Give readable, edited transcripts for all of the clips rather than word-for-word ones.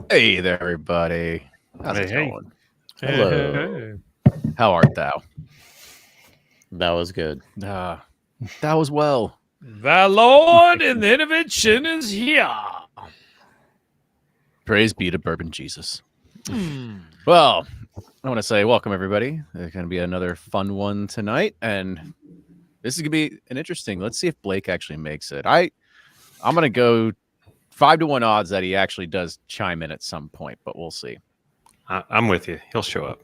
Hey there, everybody. How's it going? Hello. How art thou? That was good. That was well. The Lord and the intervention is here. Praise be to Bourbon Jesus. Well, I want to say welcome, everybody. There's going to be another fun one tonight, and this is going to be an interesting. Let's see if Blake actually makes it. I'm going to go 5-1 odds that he actually does chime in at some point, but we'll see. I'm with you. He'll show up.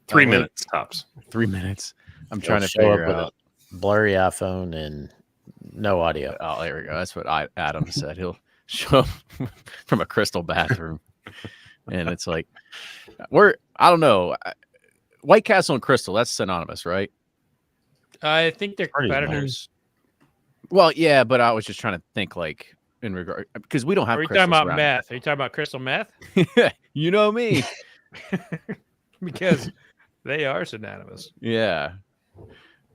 3 minutes tops. 3 minutes. I'm He'll trying to show up figure with out. a blurry iPhone and no audio. Oh, there we go. That's what Adam said. He'll show up from a crystal bathroom, and it's like I don't know. White Castle and Crystal. That's synonymous, right? I think they're Pretty competitors. Well, yeah, but I was just trying to think like in regard because we don't have. Are you crystals talking about around meth? Are you talking about crystal meth? here. You know me. Because they are synonymous. Yeah.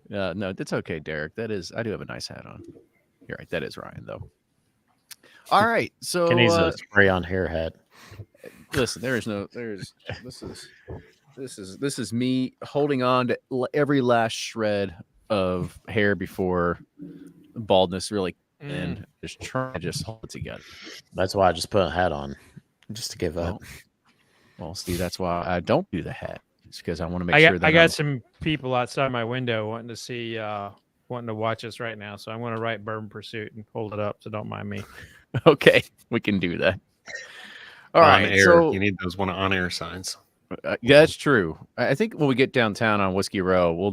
No, that's okay, Derek. That is. I do have a nice hat on. You're right. That is Ryan, though. All right. So Can use a spray on hair hat. listen, this is me holding on to every last shred of hair before baldness really and just trying to hold it together. That's why I just put a hat on, just to give up. Well, Steve, that's why I don't do the hat. It's because I want to make sure that I got some people outside my window wanting to see, wanting to watch us right now. So I'm going to write Bourbon Pursuit and hold it up. So don't mind me. Okay, we can do that. All On right, air. so You need those on-air signs. yeah, that's true. I think when we get downtown on Whiskey Row, we'll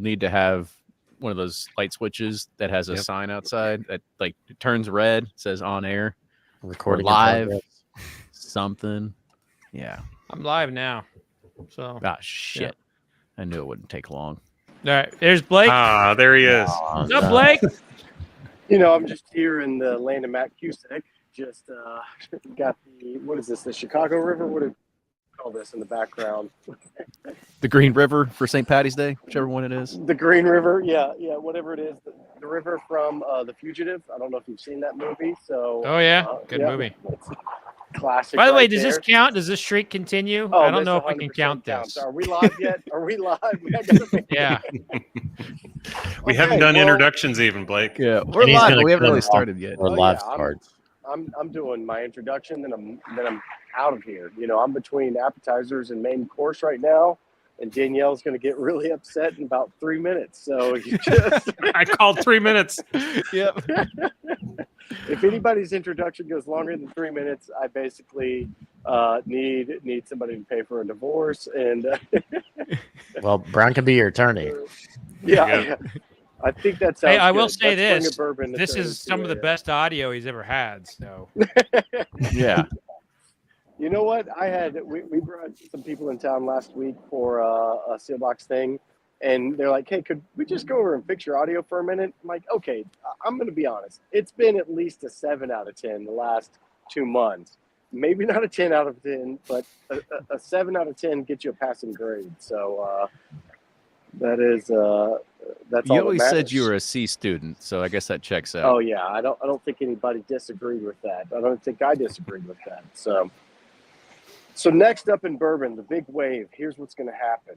one of those light switches that has a Yep. sign outside that like it turns red, says on air, Recording or in live, progress. something. Yeah. I'm live now. So Ah, shit. I knew it wouldn't take long. all right, there's Blake. Ah, there he is. Oh, What's up, no. Blake? I'm just here in the land of Matt Cusick. Just got the, what is this, the Chicago River? What do you call this in the background? The Green River for St. Patty's Day, whichever one it is. The Green River, yeah, whatever it is. The river from The Fugitive. I don't know if you've seen that movie. So, Oh yeah, good yeah, movie. it's a classic. By the way, right does there. this count? Does this streak continue? Oh, I don't this know if I can 100% count counts. this. Are we live yet? Are we live? I gotta make- Yeah. We haven't Okay, done well, introductions even, Blake. Yeah, we're And he's live, gonna but we haven't cut really it off started yet. for Oh, live yeah, starts. I'm doing my introduction, then I'm out of here. I'm between appetizers and main course right now, and Danielle's going to get really upset in about 3 minutes. So you just, I called 3 minutes. Yep. if anybody's introduction goes longer than 3 minutes, I basically need somebody to pay for a divorce. And Well, Brown can be your attorney. yeah, I think that sounds. Hey, I will good. say Let's bring a this. bourbon This attorney is some to of the it. best audio he's ever had. So Yeah. You know what? We brought some people in town last week for a seal box thing, and they're like, "Hey, could we just go over and fix your audio for a minute?" I'm like, "Okay." I'm going to be honest. It's been at least a 7 out of 10 the last 2 months. Maybe not a 10 out of 10, but a 7 out of 10 gets you a passing grade. So that's You all that always said matters. you were a C student, so I guess that checks out. Oh yeah, I don't think anybody disagreed with that. I don't think I disagreed with that. So next up in bourbon, the big wave. Here's what's going to happen.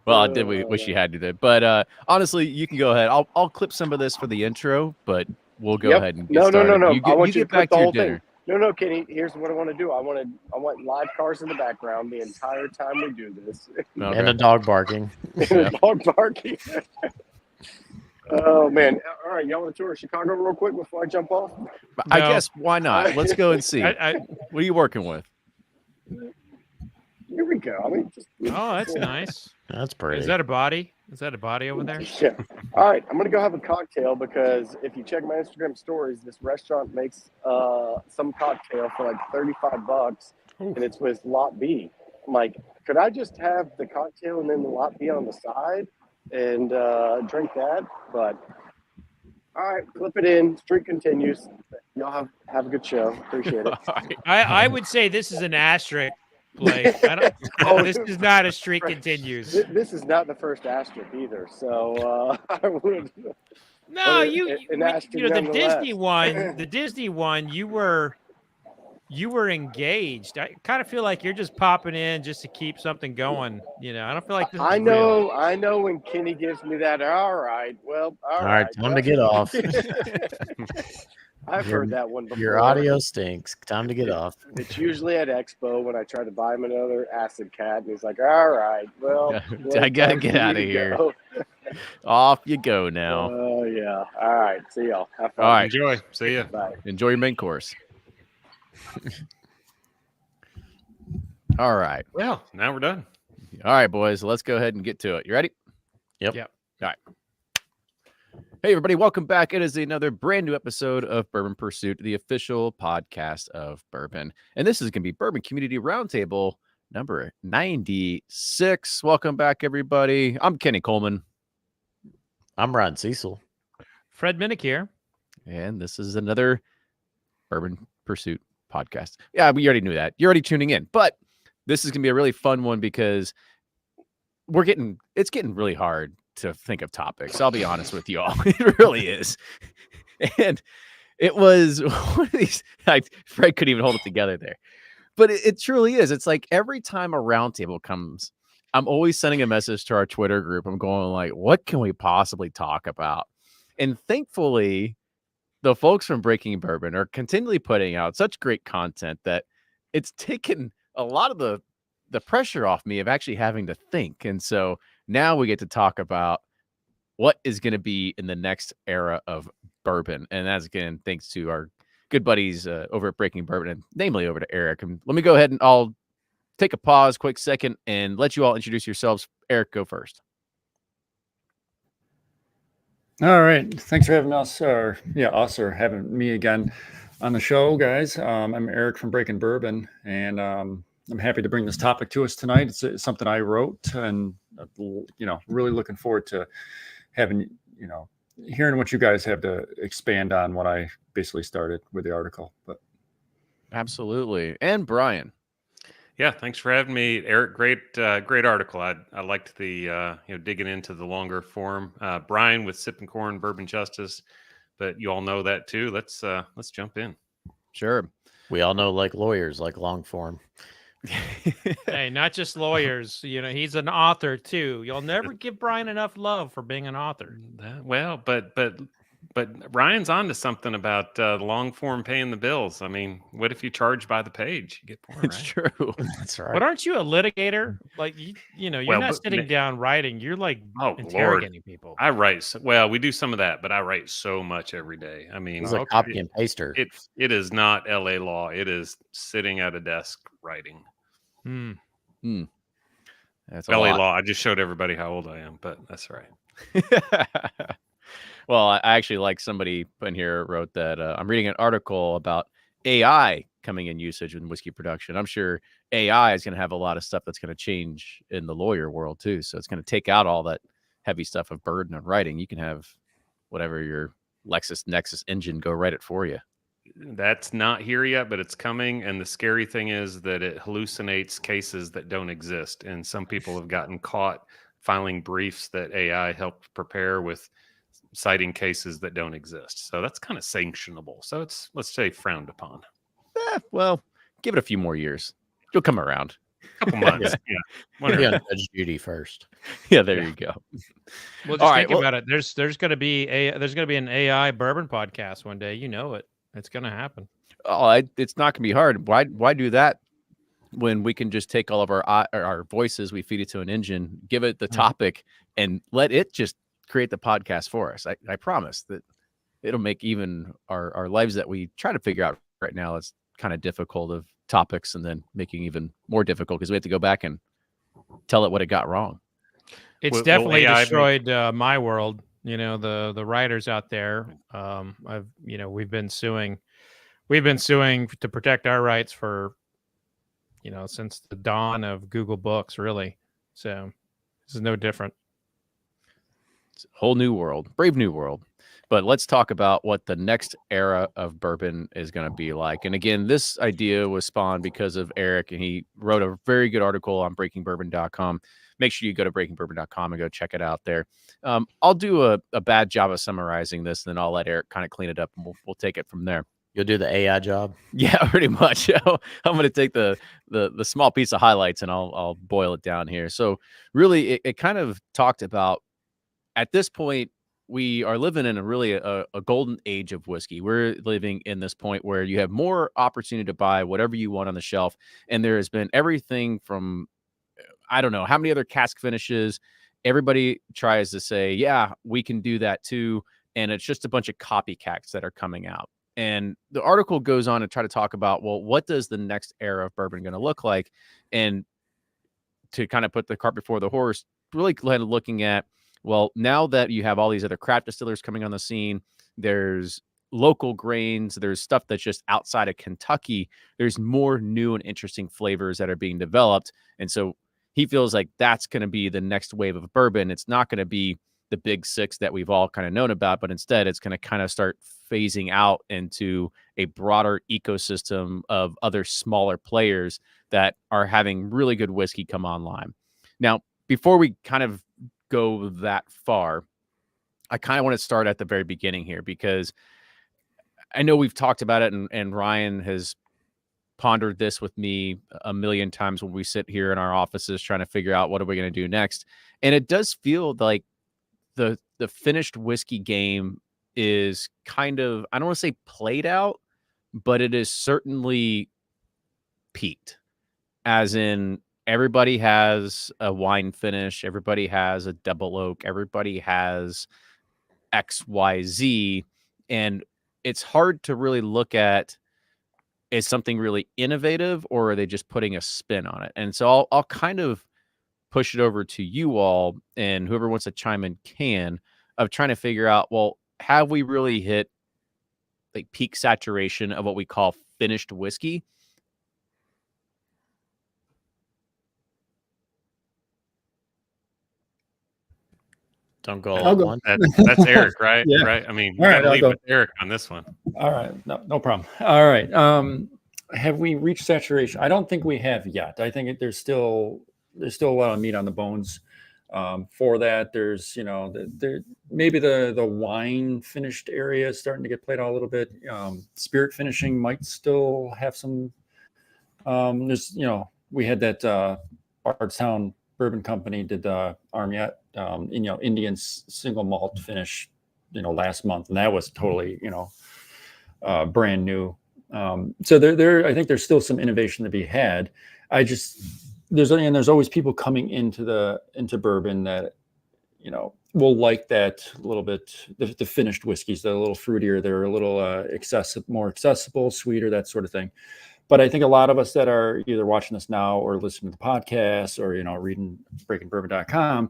Well, I did wish you had to do, but honestly, you can go ahead. I'll clip some of this for the intro, but we'll go Yep. ahead and get No. started. I You want you get to clip back the to your whole dinner. thing. No, Kenny. Here's what I want to do. I want live cars in the background the entire time we do this. Okay. And a dog barking. Yeah. Dog barking. Oh man! All right, y'all want to tour Chicago real quick before I jump off? I No. guess why not? Let's go and see. I, What are you working with? Here we go. I mean, oh, that's nice. That's pretty. Is that a body? Is that a body over there? Yeah. All right, I'm gonna go have a cocktail because if you check my Instagram stories, this restaurant makes some cocktail for like $35, Oof. and it's with Lot B. I'm like, could I just have the cocktail and then the Lot B on the side and drink that? But all right, clip it in. Streak continues. Y'all have a good show. Appreciate it. I would say this is an asterisk, Blake. I don't. Oh, This is not a streak continues. This is not the first asterisk either, so I would. No, But an asterisk the nonetheless. Disney one, you were engaged. I kind of feel like you're just popping in just to keep something going. I don't feel like this is I real. know when Kenny gives me that. All right, well, All right, time to get off. I've heard that one before. Your audio stinks. Time to get off. It's usually at Expo when I try to buy him another acid cat, and he's like, "All right, well, I gotta time get for you outta to here." go." Off you go now. Oh yeah. All right. See y'all. Have fun. All right. Enjoy. See ya. Bye. Enjoy your main course. All right. Well, now we're done. All right, boys. Let's go ahead and get to it. You ready? Yep. Yep. All right. Hey, everybody. Welcome back. It is another brand new episode of Bourbon Pursuit, the official podcast of Bourbon. And this is going to be Bourbon Community Roundtable number 96. Welcome back, everybody. I'm Kenny Coleman. I'm Ron Cecil. Fred Minnick here. And this is another Bourbon Pursuit podcast. Yeah, we already knew that. You're already tuning in. But this is going to be a really fun one because it's getting really hard to think of topics. I'll be honest with you all. It really is. And it was one of these, Fred couldn't even hold it together there. But it truly is. It's like every time a roundtable comes, I'm always sending a message to our Twitter group. I'm going like, what can we possibly talk about? And thankfully, the folks from Breaking Bourbon are continually putting out such great content that it's taken a lot of the pressure off me of actually having to think. And so now we get to talk about what is going to be in the next era of bourbon. And that's, again, thanks to our good buddies over at Breaking Bourbon, and namely over to Eric. And let me go ahead and I'll take a pause, quick second, and let you all introduce yourselves. Eric, go first. All right. Thanks for having us, or having me again on the show, guys. I'm Eric from Breaking Bourbon, and I'm happy to bring this topic to us tonight. It's something I wrote, and really looking forward to having hearing what you guys have to expand on what I basically started with the article. But absolutely, and Brian. Yeah, thanks for having me, Eric. Great article. I liked the digging into the longer form. Brian with Sipping Corn Bourbon Justice, but you all know that too. Let's jump in. Sure. We all know lawyers like long form. Hey, not just lawyers. He's an author too. You'll never give Brian enough love for being an author. But Ryan's onto something about long form paying the bills. I mean, what if you charge by the page? You get more, It's right? true. That's right. But aren't you a litigator? Like you're not sitting down writing. You're like interrogating people. I write. Well, we do some of that, but I write so much every day. I mean, He's a copy and paster. It is not LA law. It is sitting at a desk writing. That's LA law. I just showed everybody how old I am, but that's right. Well, I actually like somebody in here wrote that I'm reading an article about AI coming in usage in whiskey production. I'm sure AI is going to have a lot of stuff that's going to change in the lawyer world too. So it's going to take out all that heavy stuff of burden on writing. You can have whatever your LexisNexis engine go write it for you. That's not here yet, but it's coming. And the scary thing is that it hallucinates cases that don't exist. And some people have gotten caught filing briefs that AI helped prepare with citing cases that don't exist. So that's kind of sanctionable. So it's, let's say, frowned upon. Well, give it a few more years. You'll come around. A couple months. Yeah. Maybe on Judge Judy first. Yeah, there you go. Well, just think about it. There's going to be an AI bourbon podcast one day. You know it. It's going to happen. Oh, it's not going to be hard. Why do that when we can just take all of our voices, we feed it to an engine, give it the topic, and let it just create the podcast for us. I promise that it'll make even our lives that we try to figure out right now, it's kind of difficult of topics, and then making even more difficult because we have to go back and tell it what it got wrong. It's definitely destroyed my world. The writers out there. We've been suing to protect our rights for since the dawn of Google Books, really. So this is no different. It's a whole new world, brave new world. But let's talk about what the next era of bourbon is going to be like. And again, this idea was spawned because of Eric, and he wrote a very good article on breakingbourbon.com. Make sure you go to breakingbourbon.com and go check it out there. I'll do a bad job of summarizing this, and then I'll let Eric kind of clean it up, and we'll take it from there. You'll do the AI job? Yeah, pretty much. I'm going to take the small piece of highlights, and I'll boil it down here. So really, it kind of talked about, at this point, we are living in a golden age of whiskey. We're living in this point where you have more opportunity to buy whatever you want on the shelf. And there has been everything from, I don't know how many other cask finishes. Everybody tries to say, yeah, we can do that too. And it's just a bunch of copycats that are coming out. And the article goes on to try to talk about, well, what does the next era of bourbon going to look like? And to kind of put the cart before the horse, really kind of looking at, well, now that you have all these other craft distillers coming on the scene, there's local grains, there's stuff that's just outside of Kentucky. There's more new and interesting flavors that are being developed. And so he feels like that's going to be the next wave of bourbon. It's not going to be the big six that we've all kind of known about, but instead it's going to kind of start phasing out into a broader ecosystem of other smaller players that are having really good whiskey come online. Now, before we kind of go that far, I kind of want to start at the very beginning here, because I know we've talked about it, and Ryan has pondered this with me a million times when we sit here in our offices trying to figure out what are we going to do next. And it does feel like the finished whiskey game is kind of, I don't want to say played out, but it is certainly peaked, as in everybody has a wine finish, everybody has a double oak, everybody has XYZ, and it's hard to really look at is something really innovative, or are they just putting a spin on it? And so I'll kind of push it over to you all, and whoever wants to chime in can, of trying to figure out, well, have we really hit like peak saturation of what we call finished whiskey? Don't go I'll all go. one. That's Eric, right? Yeah. Right. I mean, All we right, got to I'll leave go. with Eric on this one. All right, no problem. All right, have we reached saturation? I don't think we have yet. I think there's still a lot of meat on the bones. For that, there's maybe the wine finished area is starting to get played out a little bit. Spirit finishing might still have some. There's we had that Bardstown Bourbon Company did Armiette, Indian single malt finish, last month, and that was totally brand new. So I think there's still some innovation to be had. There's always people coming into bourbon that will like that a little bit, the finished whiskeys. They're a little fruitier, they're a little more accessible, sweeter, that sort of thing. But I think a lot of us that are either watching this now or listening to the podcast or reading breakingbourbon.com,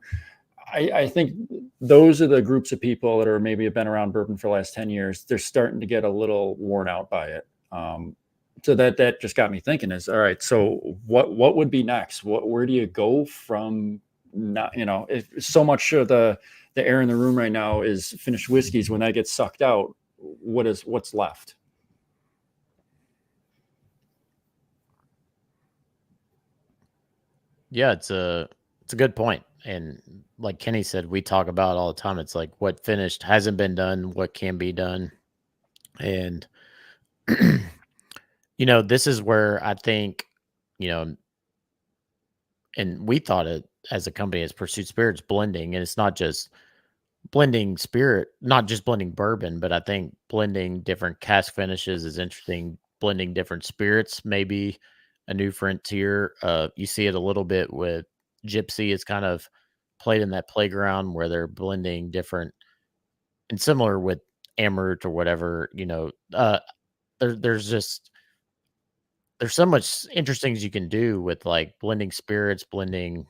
I think those are the groups of people that are maybe have been around bourbon for the last 10 years. They're starting to get a little worn out by it. So that just got me thinking is, all right, so what would be next? Where do you go from? Not, if so much of the air in the room right now is finished whiskeys, when that gets sucked out, what's left? Yeah, it's a good point. And like Kenny said, we talk about all the time. It's like what finished hasn't been done, what can be done. And this is where I think, and we thought it as a company as Pursuit Spirits blending, and it's not just blending spirit, not just blending bourbon, but I think blending different cask finishes is interesting. Blending different spirits, maybe a new frontier. You see it a little bit with Gypsy. It's kind of played in that playground where they're blending different, and similar with Amrut or whatever. There's so much interesting things you can do with like blending spirits, blending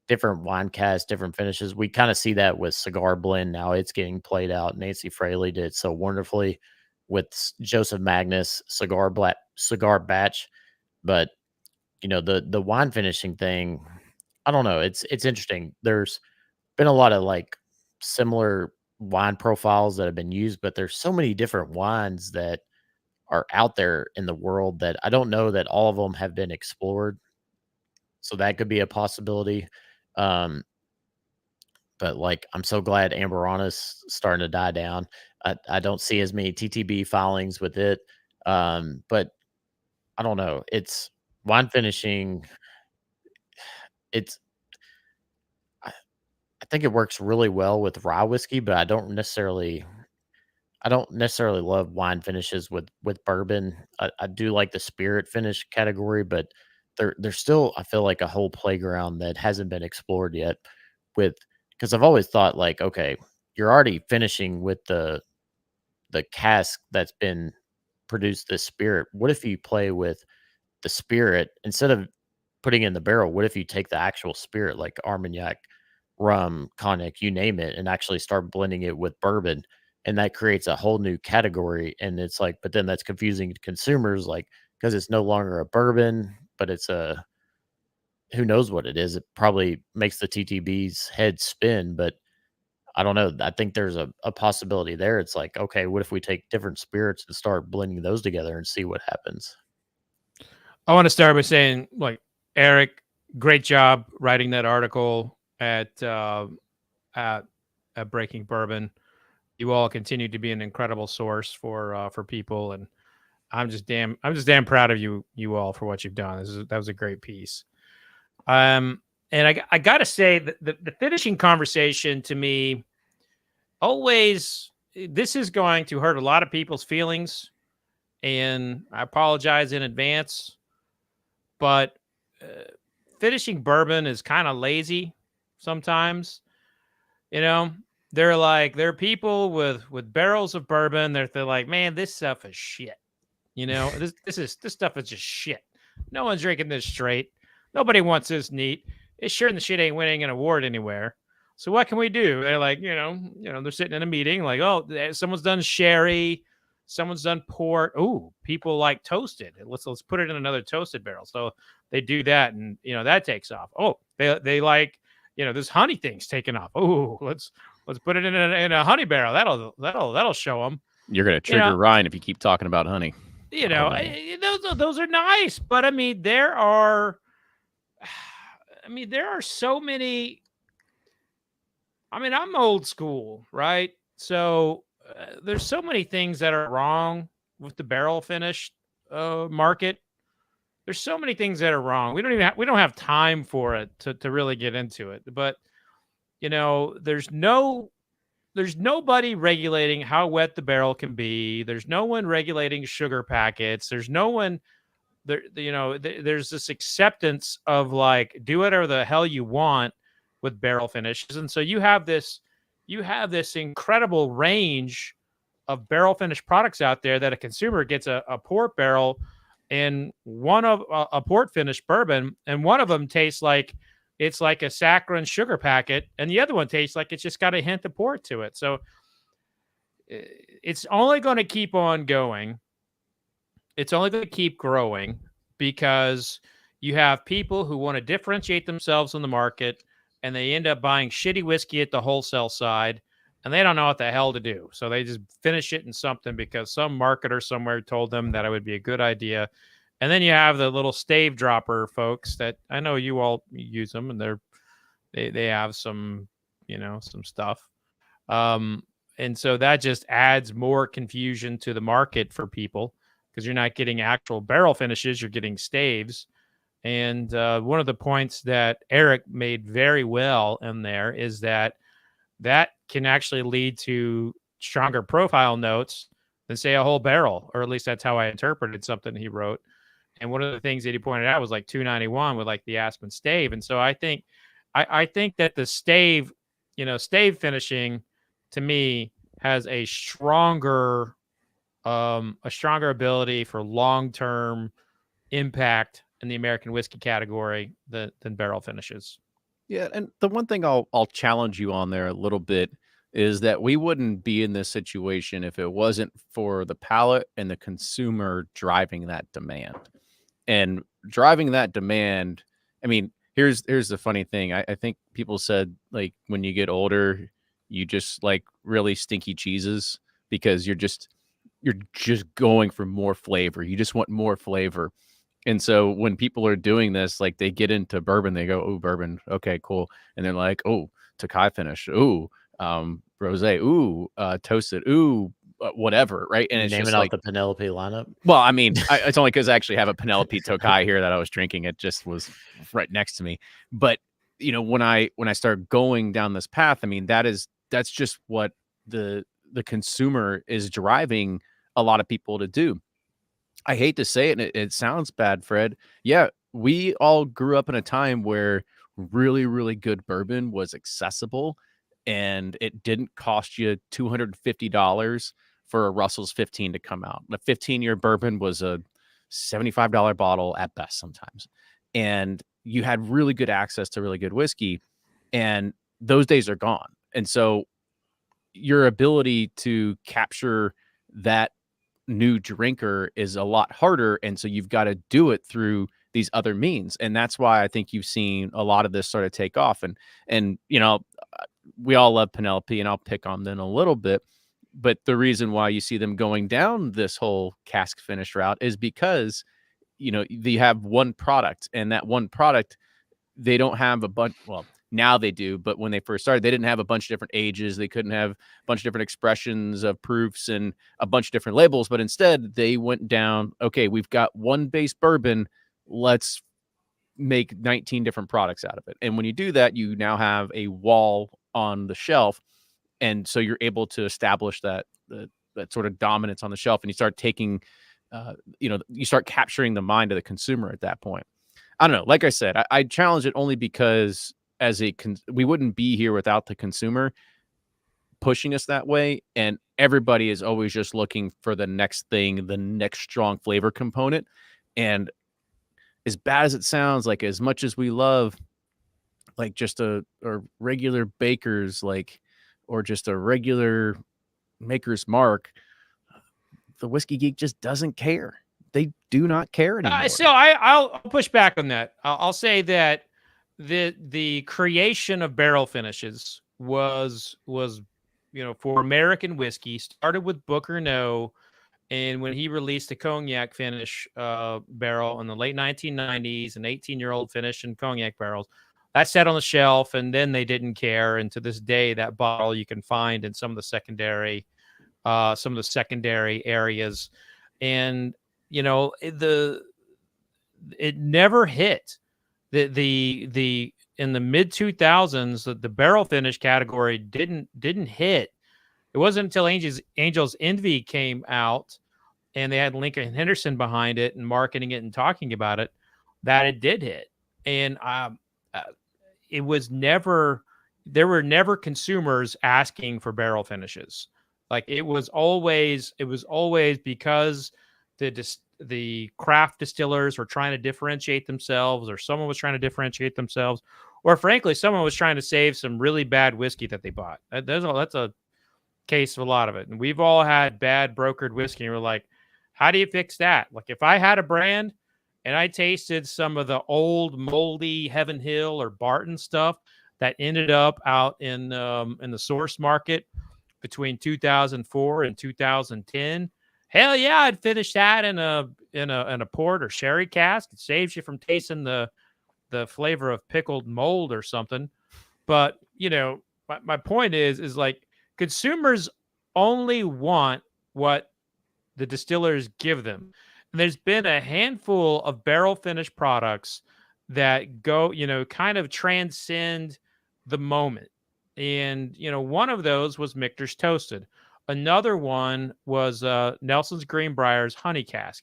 different wine casts, different finishes. We kind of see that with Cigar Blend now. It's getting played out. Nancy Fraley did it so wonderfully with Joseph Magnus cigar batch. But the wine finishing thing, I don't know. It's interesting. There's been a lot of like similar wine profiles that have been used, but there's so many different wines that are out there in the world that I don't know that all of them have been explored. So that could be a possibility. But like, I'm so glad Amberana's starting to die down. I don't see as many TTB filings with it. But I don't know. It's wine finishing. It's, I think it works really well with rye whiskey, but I don't necessarily love wine finishes with bourbon. I do like the spirit finish category, but there's still, I feel like, a whole playground that hasn't been explored yet with, because I've always thought like, okay, you're already finishing with the cask that's been produced this spirit. What if you play with the spirit instead of putting it in the barrel? What if you take the actual spirit like Armagnac, rum, cognac, you name it, and actually start blending it with bourbon? And that creates a whole new category. And it's like, but then that's confusing to consumers, like, because it's no longer a bourbon, but it's a, who knows what it is. It probably makes the TTB's head spin, but I don't know. I think there's a possibility there. It's like, okay, what if we take different spirits and start blending those together and see what happens? I want to start by saying, like, Eric, great job writing that article at Breaking Bourbon. You all continue to be an incredible source for people, and I'm just damn proud of you all for what you've done. That was a great piece. And I got to say that the finishing conversation to me always, this is going to hurt a lot of people's feelings, and I apologize in advance, but finishing bourbon is kind of lazy sometimes. There are people with barrels of bourbon. They're like, man, this stuff is shit. This stuff is just shit. No one's drinking this straight. Nobody wants this neat. It's sure the shit ain't winning an award anywhere. So what can we do? They're like, they're sitting in a meeting like, oh, someone's done sherry, someone's done port. Ooh, people like toasted. Let's put it in another toasted barrel. So they do that, and that takes off. Oh, they like, this honey thing's taking off. Ooh, let's put it in a honey barrel. That'll show them. You're gonna trigger Ryan if you keep talking about honey. Those are nice, but I mean, there are so many. I mean, I'm old school, right? So there's so many things that are wrong with the barrel finish market. There's so many things that are wrong. We don't have time for it to really get into it. But there's nobody regulating how wet the barrel can be. There's no one regulating sugar packets. There's no one there. There's this acceptance of like, do whatever the hell you want with barrel finishes. And so you have this incredible range of barrel finished products out there that a consumer gets a port barrel and one of a port finished bourbon, and one of them tastes like it's like a saccharine sugar packet, and the other one tastes like it's just got a hint of port to it. So it's only going to keep on going. It's only going to keep growing because you have people who want to differentiate themselves in the market, and they end up buying shitty whiskey at the wholesale side, and they don't know what the hell to do. So they just finish it in something because some marketer somewhere told them that it would be a good idea. And then you have the little stave dropper folks that I know you all use them, and they have some, some stuff. And so that just adds more confusion to the market for people because you're not getting actual barrel finishes, you're getting staves. And one of the points that Eric made very well in there is that can actually lead to stronger profile notes than, say, a whole barrel, or at least that's how I interpreted something he wrote. And one of the things that he pointed out was like 291 with like the Aspen stave. And so I think that the stave, stave finishing to me has a stronger ability for long-term impact in the American whiskey category than barrel finishes. Yeah, and the one thing I'll challenge you on there a little bit is that we wouldn't be in this situation if it wasn't for the palate and the consumer driving that demand. And driving that demand, I mean, here's the funny thing. I think people said, like, when you get older, you just like really stinky cheeses because you're just going for more flavor. You just want more flavor. And so when people are doing this, like they get into bourbon, they go, "Oh, bourbon, okay, cool," and they're like, "Oh, Tokai finish, ooh, rosé, ooh, toasted, ooh, whatever," right? And it's naming just off like the Penelope lineup. Well, I mean, it's only because I actually have a Penelope Tokai here that I was drinking. It just was right next to me. But when I start going down this path, I mean, that's just what the consumer is driving a lot of people to do. I hate to say it, and it sounds bad, Fred. Yeah, we all grew up in a time where really, really good bourbon was accessible, and it didn't cost you $250 for a Russell's 15 to come out. The 15-year bourbon was a $75 bottle at best sometimes. And you had really good access to really good whiskey, and those days are gone. And so your ability to capture that new drinker is a lot harder, and so you've got to do it through these other means. And that's why I think you've seen a lot of this sort of take off. And we all love Penelope, and I'll pick on them a little bit, but the reason why you see them going down this whole cask finish route is because they have one product, and that one product, they don't have a bunch. Well, now they do, but when they first started, they didn't have a bunch of different ages. They couldn't have a bunch of different expressions of proofs and a bunch of different labels, but instead they went down, okay, we've got one base bourbon, let's make 19 different products out of it. And when you do that, you now have a wall on the shelf, and so you're able to establish that sort of dominance on the shelf, and you start taking you start capturing the mind of the consumer at that point. I don't know, like I said, I challenge it only because we wouldn't be here without the consumer. pushing us that way, and everybody is always just looking for the next thing, the next strong flavor component. And as bad as it sounds, like as much as we love like just a regular baker's like or just a regular maker's mark, the whiskey geek just doesn't care. They do not care anymore. So I'll push back on that. I'll say that the creation of barrel finishes was for American whiskey started with Booker No, and when he released the cognac finish barrel in the late 1990s, an 18-year-old finish in cognac barrels, that sat on the shelf, and then they didn't care. And to this day, that bottle you can find in some of the secondary areas, and it never hit the in the mid 2000s. The barrel finish category didn't hit. It wasn't until Angel's Envy came out and they had Lincoln Henderson behind it and marketing it and talking about it that it did hit. And it was never, there were never consumers asking for barrel finishes. Like it was always because the craft distillers were trying to differentiate themselves, or someone was trying to differentiate themselves, or frankly, someone was trying to save some really bad whiskey that they bought. That's a case of a lot of it. And we've all had bad brokered whiskey. And we're like, how do you fix that? Like if I had a brand and I tasted some of the old moldy Heaven Hill or Barton stuff that ended up out in the source market between 2004 and 2010, hell yeah, I'd finish that in a port or sherry cask. It saves you from tasting the flavor of pickled mold or something. But my point is like consumers only want what the distillers give them. And there's been a handful of barrel finished products that go, kind of transcend the moment. And, one of those was Michter's Toasted. Another one was Nelson's Greenbrier's Honey Cask.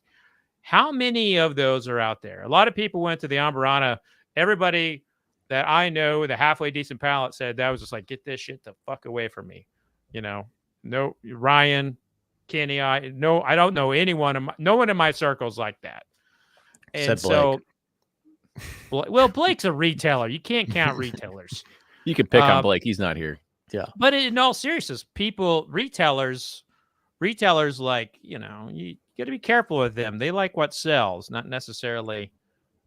How many of those are out there? A lot of people went to the Amburana. Everybody that I know with a halfway decent palate said that was just like, get this shit the fuck away from me. No, Ryan, Kenny, I don't know anyone. No one in my circle's like that. And so, well, Blake's a retailer. You can't count retailers. You can pick on Blake. He's not here. Yeah. But in all seriousness, retailers, like, you got to be careful with them. They like what sells, not necessarily.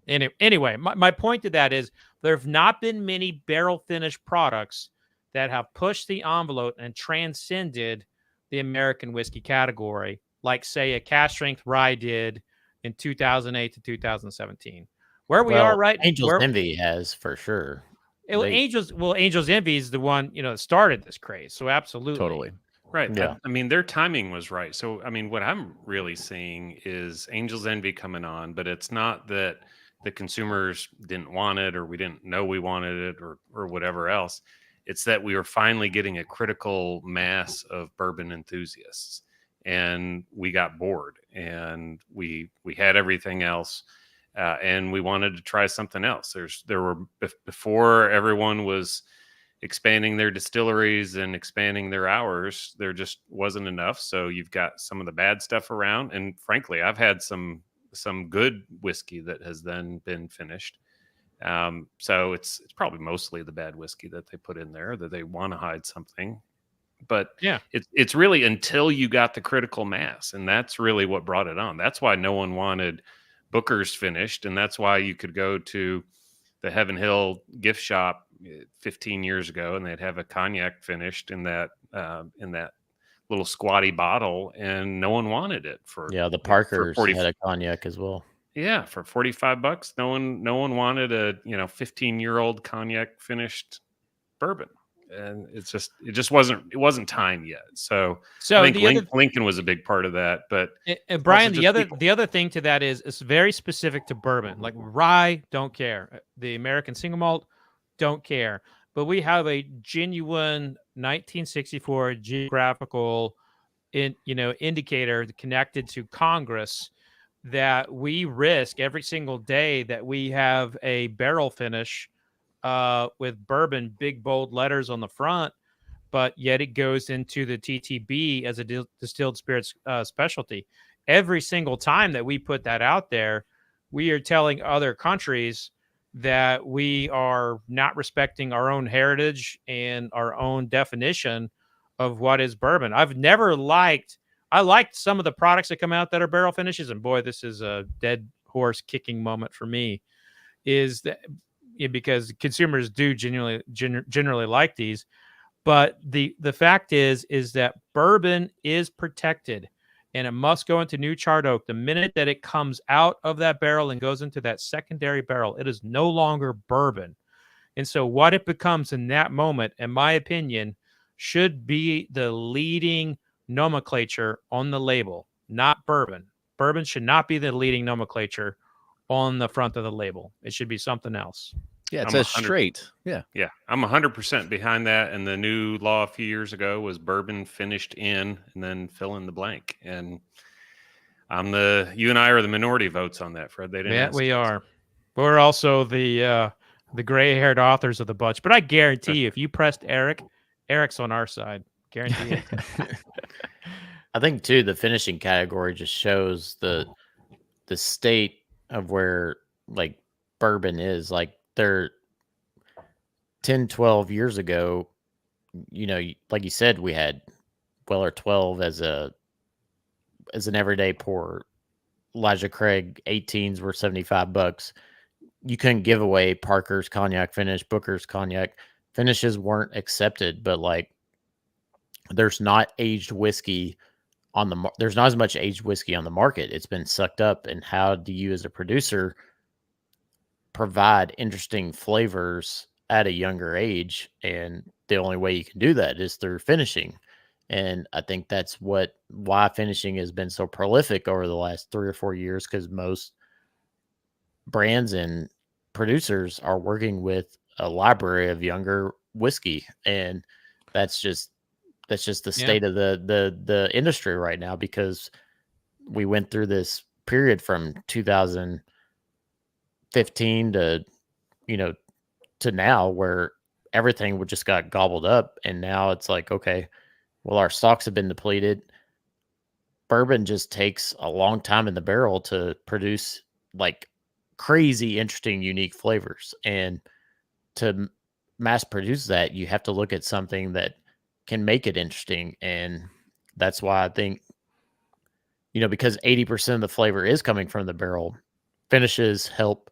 Anyway, my point to that is there have not been many barrel finished products that have pushed the envelope and transcended the American whiskey category, like, say, a cask strength rye did in 2008 to 2017. Where we are right now. Angel's Envy has, for sure. Angel's Envy is the one, that started this craze. So absolutely. Totally. Right. Yeah. I mean, their timing was right. So, I mean, what I'm really seeing is Angel's Envy coming on, but it's not that the consumers didn't want it or we didn't know we wanted it or whatever else. It's that we were finally getting a critical mass of bourbon enthusiasts, and we got bored, and we had everything else, and we wanted to try something else. Before everyone was expanding their distilleries and expanding their hours, there just wasn't enough. So you've got some of the bad stuff around, and frankly, I've had some good whiskey that has then been finished. So it's probably mostly the bad whiskey that they put in there, that they want to hide something. But yeah, it's really until you got the critical mass, and that's really what brought it on. That's why no one wanted Booker's finished, and that's why you could go to the Heaven Hill gift shop 15 years ago, and they'd have a cognac finished in that little squatty bottle, and no one wanted it for the Parkers had a cognac as well. Yeah, for $45, no one wanted a 15-year-old cognac finished bourbon, and it just wasn't time yet. So I think Lincoln was a big part of that. But Brian, the other thing to that is it's very specific to bourbon. Like rye, don't care. The American single malt, don't care. But we have a genuine 1964 geographical indicator connected to Congress that we risk every single day that we have a barrel finish with bourbon, big bold letters on the front. but yet it goes into the TTB as a distilled spirits specialty. Every single time that we put that out there, we are telling other countries that we are not respecting our own heritage and our own definition of what is bourbon. I liked some of the products that come out that are barrel finishes, and boy, this is a dead horse kicking moment for me, is that because consumers do generally like these. But the fact is that bourbon is protected, and it must go into new charred oak. The minute that it comes out of that barrel and goes into that secondary barrel, it is no longer bourbon. And so what it becomes in that moment, in my opinion, should be the leading nomenclature on the label, not bourbon. Bourbon should not be the leading nomenclature on the front of the label. It should be something else. Yeah, it says straight. Yeah. Yeah. I'm 100% behind that. And the new law a few years ago was bourbon finished in and then fill in the blank. And you and I are the minority votes on that, Fred. They didn't ask we us. are. We're also the gray-haired authors of the bunch. But I guarantee you, if you pressed Eric's on our side. Guarantee it. I think too, the finishing category just shows the state of where like bourbon is. Like they're 10, 12 years ago, like you said, we had Weller 12 as an everyday pour. Elijah Craig 18s were $75. You couldn't give away Parker's cognac finish, Booker's cognac finishes weren't accepted, but like there's not aged whiskey there's not as much aged whiskey on the market. It's been sucked up. And how do you as a producer provide interesting flavors at a younger age? And the only way you can do that is through finishing. And I think that's why finishing has been so prolific over the last 3 or 4 years, because most brands and producers are working with a library of younger whiskey. And that's just the state of the industry right now, because we went through this period from 2015 to now where everything just got gobbled up. And now it's like, okay, well, our stocks have been depleted. Bourbon just takes a long time in the barrel to produce like crazy, interesting, unique flavors. And to mass produce that, you have to look at something that can make it interesting. And that's why I think, because 80% of the flavor is coming from the barrel, finishes help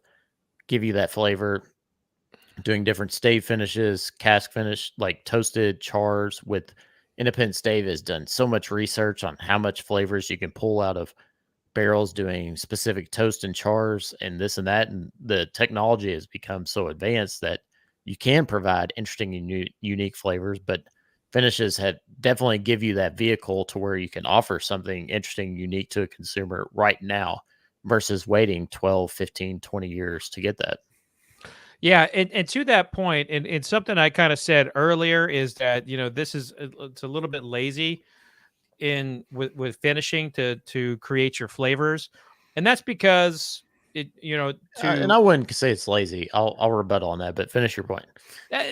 give you that flavor. Doing different stave finishes, cask finish, like toasted chars with Independent Stave has done so much research on how much flavors you can pull out of barrels, doing specific toast and chars and this and that. And the technology has become so advanced that you can provide interesting and unique flavors, but finishes have definitely give you that vehicle to where you can offer something interesting, unique to a consumer right now versus waiting 12, 15, 20 years to get that. Yeah, and to that point, and something I kind of said earlier is that it's a little bit lazy with finishing to create your flavors, and that's because and I wouldn't say it's lazy. I'll rebuttal on that, but finish your point.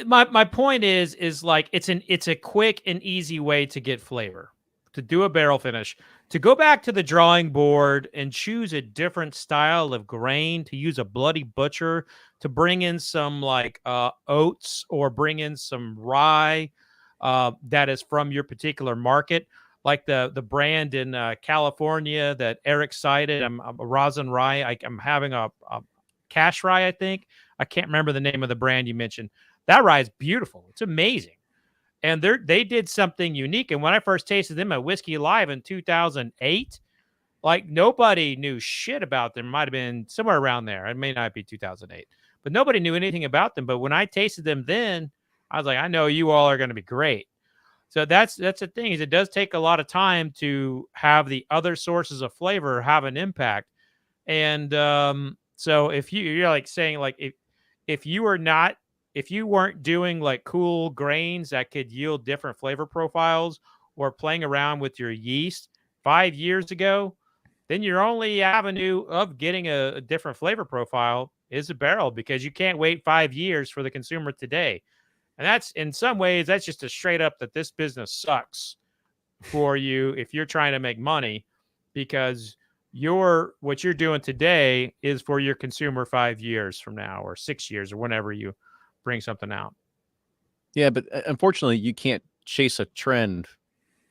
My point is like it's a quick and easy way to get flavor, to do a barrel finish, to go back to the drawing board and choose a different style of grain, to use a Bloody Butcher, to bring in some like oats or bring in some rye that is from your particular market, like the brand in California that Eric cited. I'm a rosin rye. I'm having a cash rye, I think. I can't remember the name of the brand you mentioned. That rye is beautiful. It's amazing. And they did something unique. And when I first tasted them at Whiskey Live in 2008, like nobody knew shit about them. Might have been somewhere around there. It may not be 2008, but nobody knew anything about them. But when I tasted them then, I was like, I know you all are going to be great. So that's the thing, is it does take a lot of time to have the other sources of flavor have an impact. And so if you're like saying like if you weren't doing like cool grains that could yield different flavor profiles or playing around with your yeast 5 years ago, then your only avenue of getting a different flavor profile is a barrel, because you can't wait 5 years for the consumer today. And that's, in some ways, that's just a straight up that this business sucks for you if you're trying to make money, because what you're doing today is for your consumer 5 years from now or 6 years or whenever you bring something out. Yeah, but unfortunately, you can't chase a trend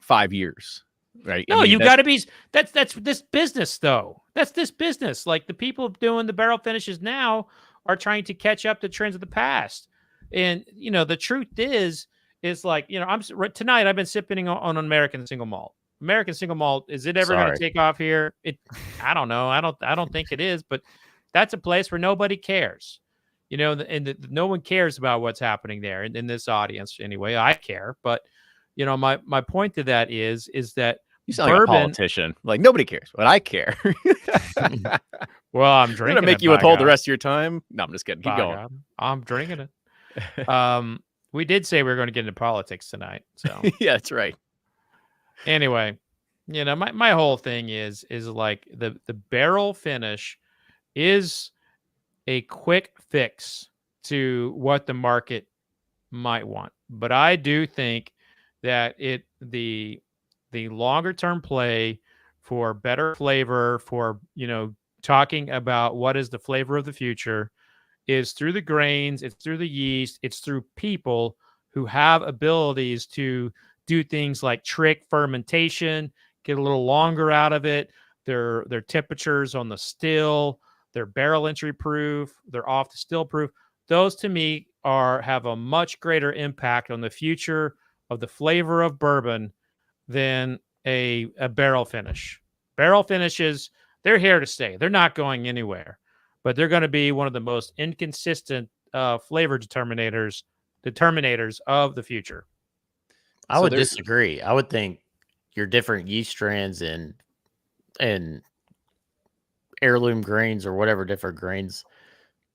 5 years, right? No, you got to be. That's this business, though. That's this business. Like the people doing the barrel finishes now are trying to catch up to trends of the past. And the truth is like tonight I've been sipping on an American single malt. American single malt, is it ever going to take off here? I don't know. I don't think it is. But that's a place where nobody cares. No one cares about what's happening there in this audience. Anyway, I care, but my point to that is that you sound like a politician. Like nobody cares, but I care. Well, I'm drinking. Gonna make you withhold the rest of your time. No, I'm just kidding. Keep going. I'm drinking it. We did say we were going to get into politics tonight. So yeah, that's right. Anyway, my whole thing is like the barrel finish is a quick fix to what the market might want. But I do think that the longer term play for better flavor, for talking about what is the flavor of the future, is through the grains, it's through the yeast, it's through people who have abilities to do things like trick fermentation, get a little longer out of it, their temperatures on the still, their barrel entry proof, they're off the still proof. Those to me have a much greater impact on the future of the flavor of bourbon than a barrel finish. Barrel finishes, they're here to stay. They're not going anywhere, but they're going to be one of the most inconsistent flavor determinators of the future. I would disagree. I would think your different yeast strands and heirloom grains or whatever different grains,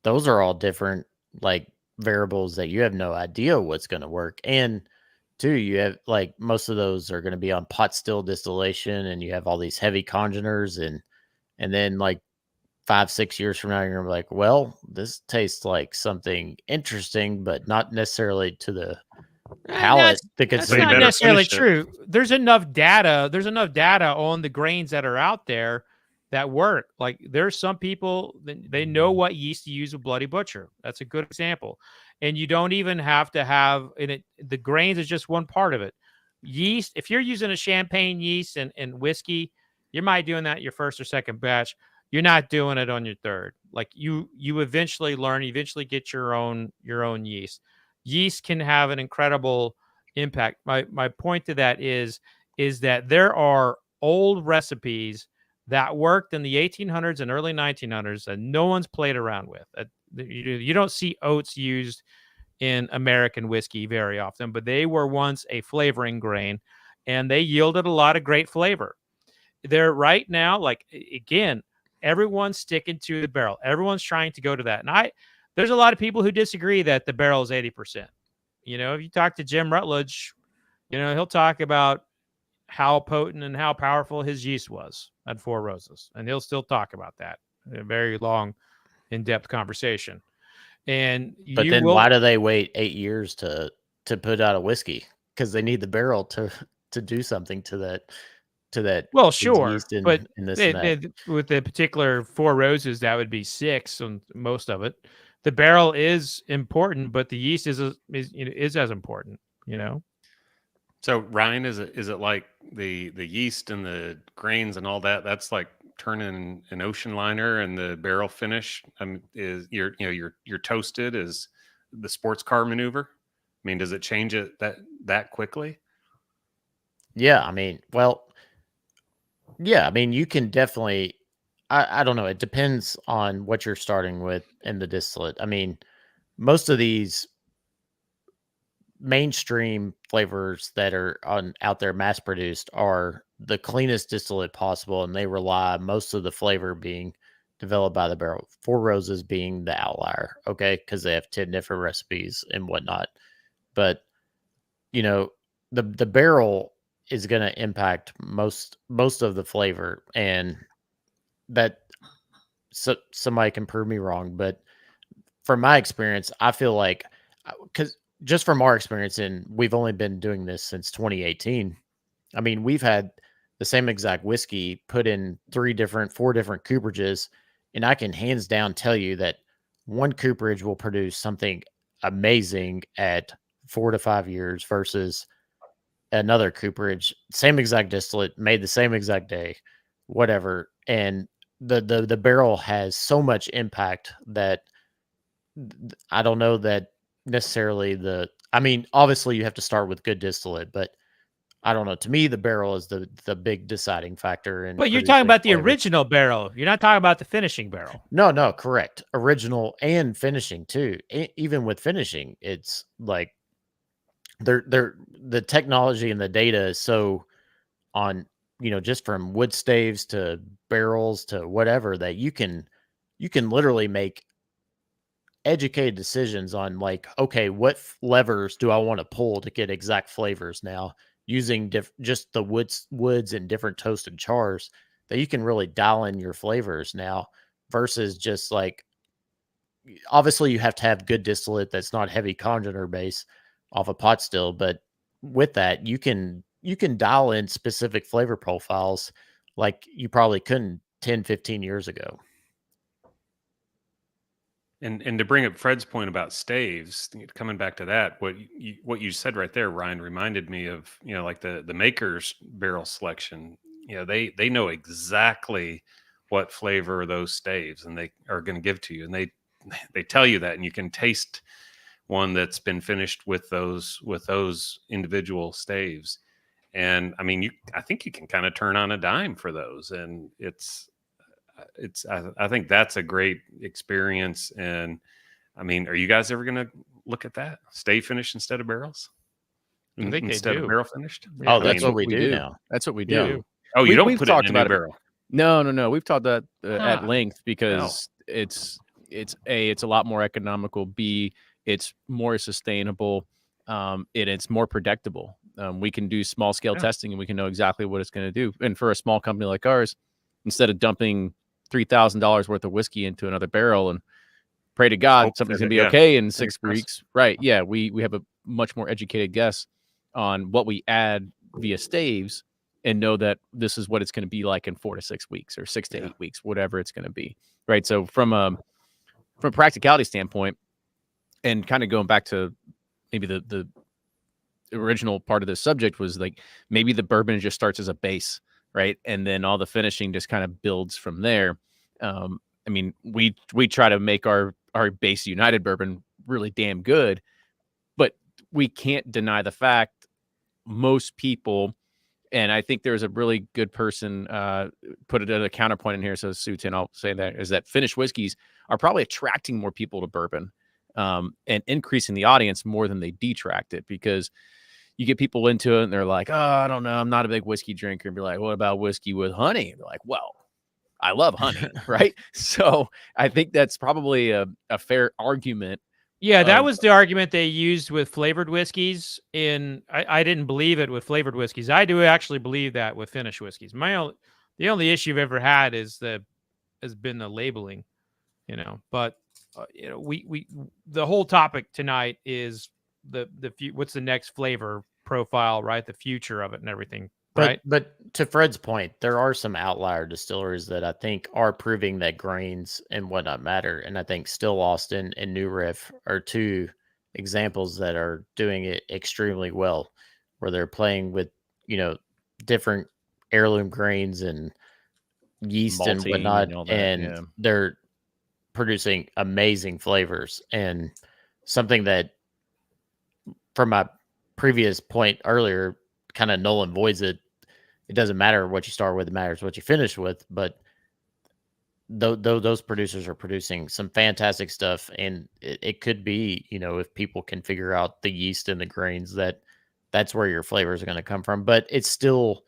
those are all different like variables that you have no idea what's going to work. And too, you have like most of those are going to be on pot still distillation, and you have all these heavy congeners, and then like 5-6 years from now, you're gonna be like, well, this tastes like something interesting, but not necessarily to the palate. That's not necessarily true. There's enough data on the grains that are out there that work. Like there's some people, they know what yeast to use with Bloody Butcher. That's a good example. And you don't even have to have in it. The grains is just one part of it. Yeast, if you're using a champagne yeast and whiskey, you might doing that your first or second batch. You're not doing it on your third. Like you eventually learn, you eventually get your own yeast. Yeast can have an incredible impact. My point to that is that there are old recipes that worked in the 1800s and early 1900s that no one's played around with. You don't see oats used in American whiskey very often, but they were once a flavoring grain, and they yielded a lot of great flavor. They're right now, like, again, everyone's sticking to the barrel. Everyone's trying to go to that. And there's a lot of people who disagree that the barrel is 80%. If you talk to Jim Rutledge, he'll talk about how potent and how powerful his yeast was at Four Roses. And he'll still talk about that. A very long, in-depth conversation. But then why do they wait 8 years to put out a whiskey? Because they need the barrel to do something to that. Well, sure, but with the particular Four Roses, that would be 6 on most of it. The barrel is important, but the yeast is as important. So Ryan, is it like the yeast and the grains and all that? That's like turning an ocean liner, and the barrel finish is you're toasted is the sports car maneuver. I mean, does it change it that quickly? Yeah, you can definitely. I don't know. It depends on what you're starting with in the distillate. I mean, most of these mainstream flavors that are out there mass produced are the cleanest distillate possible, and they rely most of the flavor being developed by the barrel. Four Roses being the outlier, okay, because they have 10 different recipes and whatnot. But the barrel is going to impact most of the flavor, and that somebody can prove me wrong, but from my experience, I feel like, because just from our experience, and we've only been doing this since 2018. I mean, we've had the same exact whiskey put in 4 different cooperages, and I can hands down tell you that one cooperage will produce something amazing at 4 to 5 years versus another cooperage, same exact distillate, made the same exact day, whatever. And the barrel has so much impact that I don't know that necessarily I mean, obviously you have to start with good distillate, but I don't know. To me, the barrel is the big deciding factor in. But you're talking about the flavor. original barrel. You're not talking about the finishing barrel. No, correct. Original and finishing too. Even with finishing, it's like the technology and the data is so on, just from wood staves to barrels to whatever, that you can literally make educated decisions on, like, okay, what levers do I want to pull to get exact flavors now, using just the woods and different toasted chars, that you can really dial in your flavors now, versus just like, obviously you have to have good distillate that's not heavy congener base off a pot still, but with that you can dial in specific flavor profiles like you probably couldn't 10-15 years ago. And to bring up Fred's point about staves, coming back to that, what you said right there, Ryan, reminded me of, like the maker's barrel selection. They know exactly what flavor those staves and they are going to give to you, and they tell you that, and you can taste one that's been finished with those individual staves. And I mean, I think you can kind of turn on a dime for those, and I think that's a great experience. And I mean, are you guys ever going to look at that? Stay finished instead of barrels? I think instead they do. of barrel finished? Yeah, that's what we do now. That's what we do. Yeah. Oh, you don't we've put talked it in a about new barrel. No. We've talked that at length, because it's A, it's a lot more economical. B, it's more sustainable. It's more predictable. We can do small scale testing, and we can know exactly what it's going to do. And for a small company like ours, instead of dumping $3,000 worth of whiskey into another barrel and pray to God something's going to be okay in 6 weeks, right? Yeah, we have a much more educated guess on what we add via staves, and know that this is what it's going to be like in 4 to 6 weeks or 6 to 8 weeks, whatever it's going to be, right? So from a practicality standpoint, and kind of going back to maybe the original part of this subject, was like, maybe the bourbon just starts as a base, right? And then all the finishing just kind of builds from there. I mean, we try to make our base United bourbon really damn good, but we can't deny the fact most people, and I think there's a really good person put it at a counterpoint in here. So Sutin, I'll say that, is that finished whiskeys are probably attracting more people to bourbon, and increasing the audience more than they detract it, because you get people into it and they're like, oh, I don't know, I'm not a big whiskey drinker. And be like, what about whiskey with honey? And they're like, well, I love honey, right? So I think that's probably a fair argument. Yeah, that was the argument they used with flavored whiskeys. I didn't believe it with flavored whiskeys. I do actually believe that with finished whiskeys. The only issue I've ever had has been the labeling, But we the whole topic tonight is what's the next flavor profile, right? The future of it and everything. Right. But to Fred's point, there are some outlier distilleries that I think are proving that grains and whatnot matter. And I think Still Austin and New Riff are 2 examples that are doing it extremely well, where they're playing with, different heirloom grains and yeast Malting and whatnot. and all that, And they're producing amazing flavors. And something that, from my previous point earlier, kind of null and voids it. It doesn't matter what you start with; it matters what you finish with. But those producers are producing some fantastic stuff, and it could be, if people can figure out the yeast and the grains, that's where your flavors are going to come from. But it's still,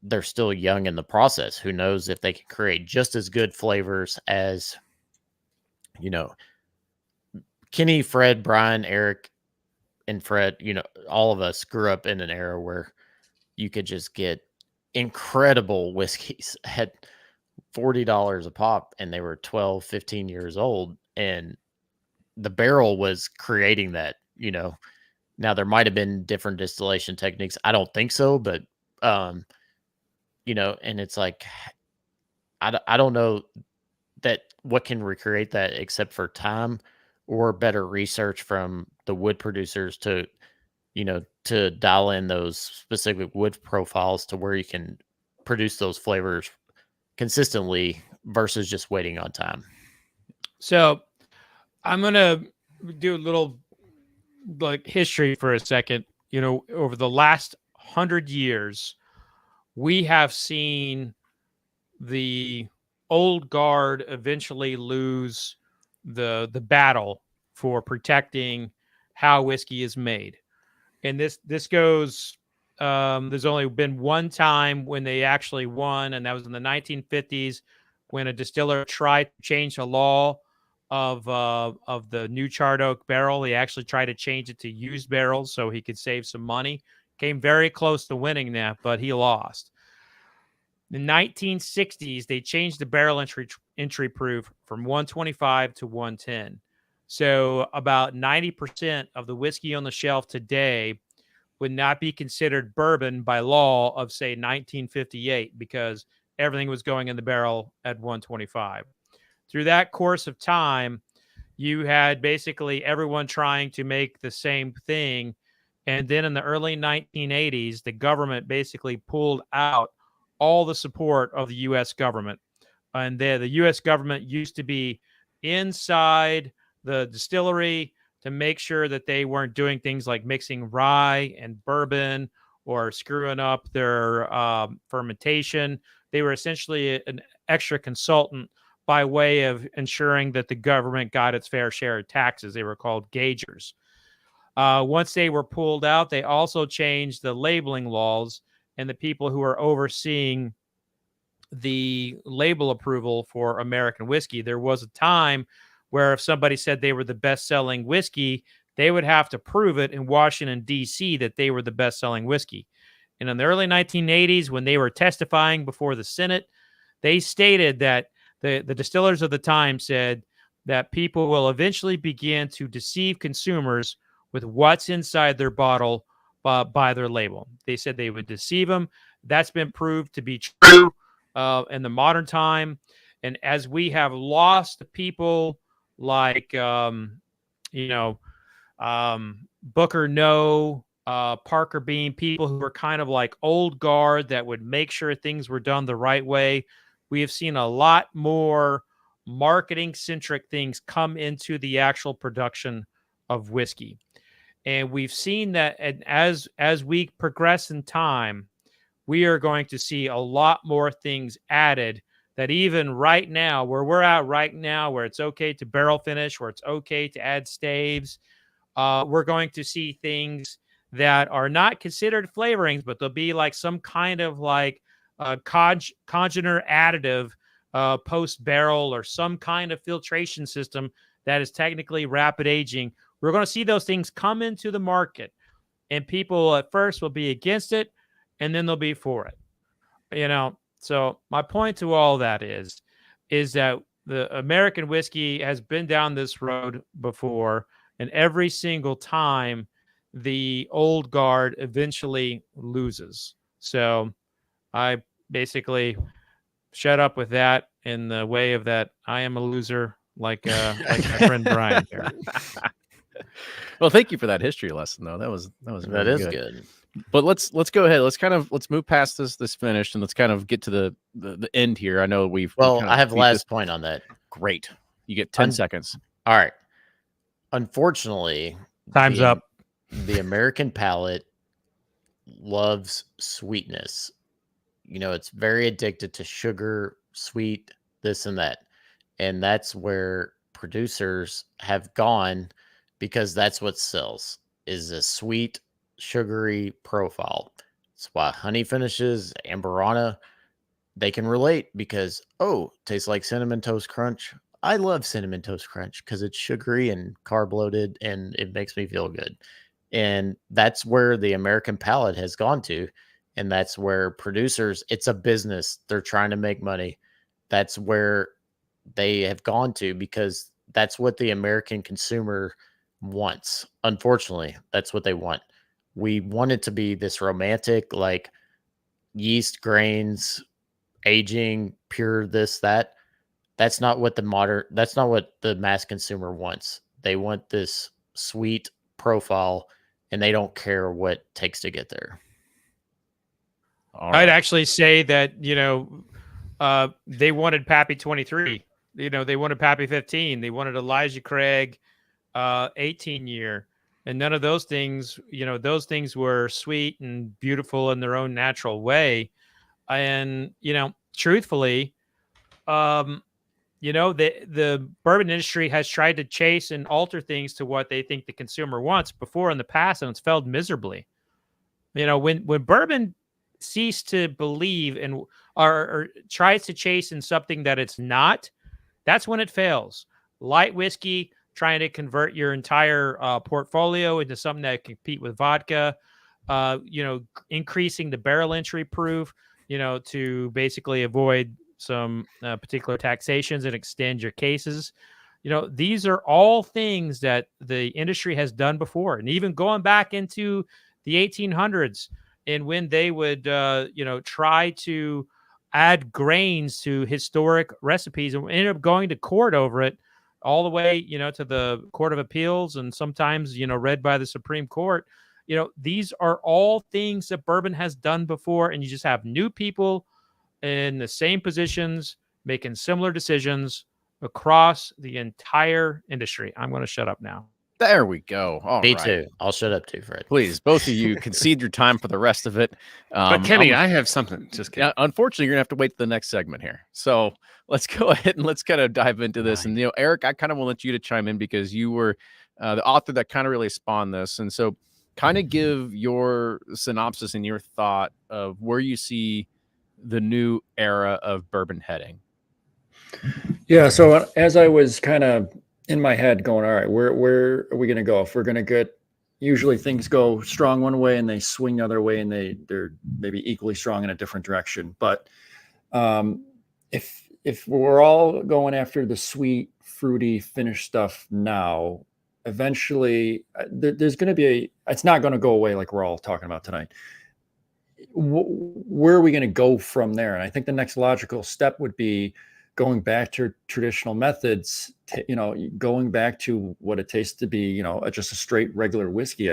they're still young in the process. Who knows if they can create just as good flavors as, Kenny, Fred, Brian, Eric, and Fred. All of us grew up in an era where you could just get incredible whiskeys at $40 a pop, and they were 12, 15 years old. And the barrel was creating that, now there might have been different distillation techniques. I don't think so, but and it's like I don't know that what can recreate that except for time or better research from the wood producers to to dial in those specific wood profiles to where you can produce those flavors consistently versus just waiting on time. So I'm going to do a little like history for a second. Over the last 100 years, we have seen the old guard eventually lose the battle for protecting how whiskey is made. And this goes there's only been one time when they actually won, and that was in the 1950s when a distiller tried to change the law of the new charred oak barrel. He actually tried to change it to used barrels so he could save some money. Came very close to winning that, but he lost. In the 1960s, they changed the barrel entry proof from 125 to 110. So about 90% of the whiskey on the shelf today would not be considered bourbon by law of, say, 1958 because everything was going in the barrel at 125. Through that course of time, you had basically everyone trying to make the same thing. And then in the early 1980s, the government basically pulled out all the support of the U.S. government. And the U.S. government used to be inside the distillery to make sure that they weren't doing things like mixing rye and bourbon or screwing up their fermentation. They were essentially an extra consultant by way of ensuring that the government got its fair share of taxes. They were called gaugers. Once they were pulled out, they also changed the labeling laws, and the people who are overseeing the label approval for American whiskey. There was a time where if somebody said they were the best-selling whiskey, they would have to prove it in Washington, D.C., that they were the best-selling whiskey. And in the early 1980s, when they were testifying before the Senate, they stated that the distillers of the time said that people will eventually begin to deceive consumers with what's inside their bottle by their label. They said they would deceive them. That's been proved to be true in the modern time. And as we have lost people like, Booker No, Parker Bean, people who were kind of like old guard that would make sure things were done the right way, we have seen a lot more marketing-centric things come into the actual production of whiskey. And we've seen that as we progress in time, we are going to see a lot more things added that even right now, where we're at right now, where it's okay to barrel finish, where it's okay to add staves, we're going to see things that are not considered flavorings, but they'll be like some kind of like congener additive post-barrel or some kind of filtration system that is technically rapid aging. We're going to see those things come into the market, and people at first will be against it, and then they'll be for it. So my point to all that is that the American whiskey has been down this road before, and every single time the old guard eventually loses. So I basically shut up with that in the way of that I am a loser, like my friend Brian here. Well, thank you for that history lesson, though. That was really good. But let's go ahead. Let's move past this finish, and let's kind of get to the end here. I know I have last point on that. Great. You get 10 seconds. All right. Unfortunately, time's up. The American palate loves sweetness. It's very addicted to sugar, sweet, this and that. And that's where producers have gone, because that's what sells, is a sweet, sugary profile. That's why honey finishes, Amberana, they can relate because, tastes like Cinnamon Toast Crunch. I love Cinnamon Toast Crunch because it's sugary and carb loaded and it makes me feel good. And that's where the American palate has gone to. And that's where producers, it's a business. They're trying to make money. That's where they have gone to, because that's what the American consumer wants. Unfortunately, that's what they want. We want it to be this romantic, like yeast, grains, aging, pure this, that. That's not what that's not what the mass consumer wants. They want this sweet profile, and they don't care what it takes to get there. I'd actually say that, they wanted Pappy 23. They wanted Pappy 15. They wanted Elijah Craig 18 year. And none of those things, those things were sweet and beautiful in their own natural way. And, truthfully, the bourbon industry has tried to chase and alter things to what they think the consumer wants before in the past, and it's failed miserably. When bourbon ceased to believe and or tries to chase in something that it's not, that's when it fails. Light whiskey trying to convert your entire portfolio into something that can compete with vodka, increasing the barrel entry proof, to basically avoid some particular taxations and extend your cases. These are all things that the industry has done before. And even going back into the 1800s, and when they would, try to add grains to historic recipes and ended up going to court over it, all the way, to the Court of Appeals, and sometimes, read by the Supreme Court. These are all things that bourbon has done before, and you just have new people in the same positions making similar decisions across the entire industry. I'm going to shut up now. There we go. All Me right. too. I'll shut up too, Fred. Please, both of you concede your time for the rest of it. But Kenny, I have something. Just kidding. Yeah, unfortunately, you're gonna have to wait to the next segment here. So let's go ahead and let's kind of dive into this. And Eric, I kind of want you to chime in because you were the author that kind of really spawned this. And so, kind of give your synopsis and your thought of where you see the new era of bourbon heading. Yeah. So as I was kind of in my head going, all right, where are we going to go? If we're going to get, usually things go strong one way and they swing the other way, and they're maybe equally strong in a different direction. But if we're all going after the sweet, fruity, finished stuff now, eventually there's going to be it's not going to go away like we're all talking about tonight. Where are we going to go from there? And I think the next logical step would be going back to traditional methods, going back to what it tastes to be, just a straight regular whiskey.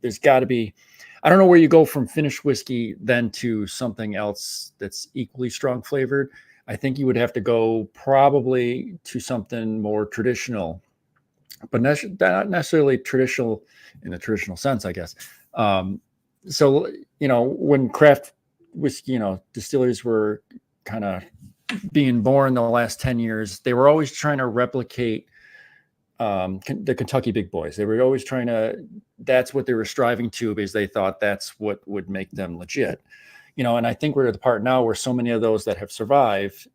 There's got to be, I don't know where you go from finished whiskey then to something else that's equally strong flavored. I think you would have to go probably to something more traditional, but not necessarily traditional in the traditional sense, I guess. So, when craft whiskey, distilleries were kind of being born the last 10 years, they were always trying to replicate the Kentucky big boys. They were always that's what they were striving to, because they thought that's what would make them legit. And I think we're at the part now where so many of those that have survived,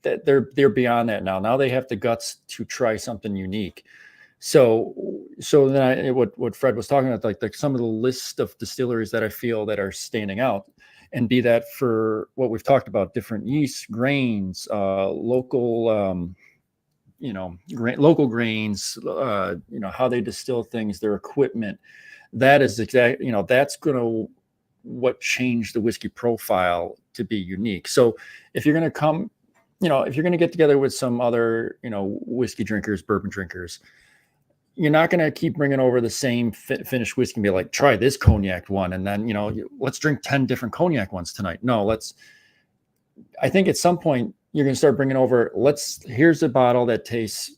that they're beyond that now. Now they have the guts to try something unique. So then what Fred was talking about, like some of the list of distilleries that I feel that are standing out, and be that for what we've talked about, different yeasts, grains, local, local grains, how they distill things, their equipment. That is exactly, that's going to what changed the whiskey profile to be unique. So if you're going to come, if you're going to get together with some other, whiskey drinkers, bourbon drinkers, you're not going to keep bringing over the same finished whiskey and be like, try this cognac one, and then, let's drink 10 different cognac ones tonight. No, I think at some point you're going to start bringing over, here's a bottle that tastes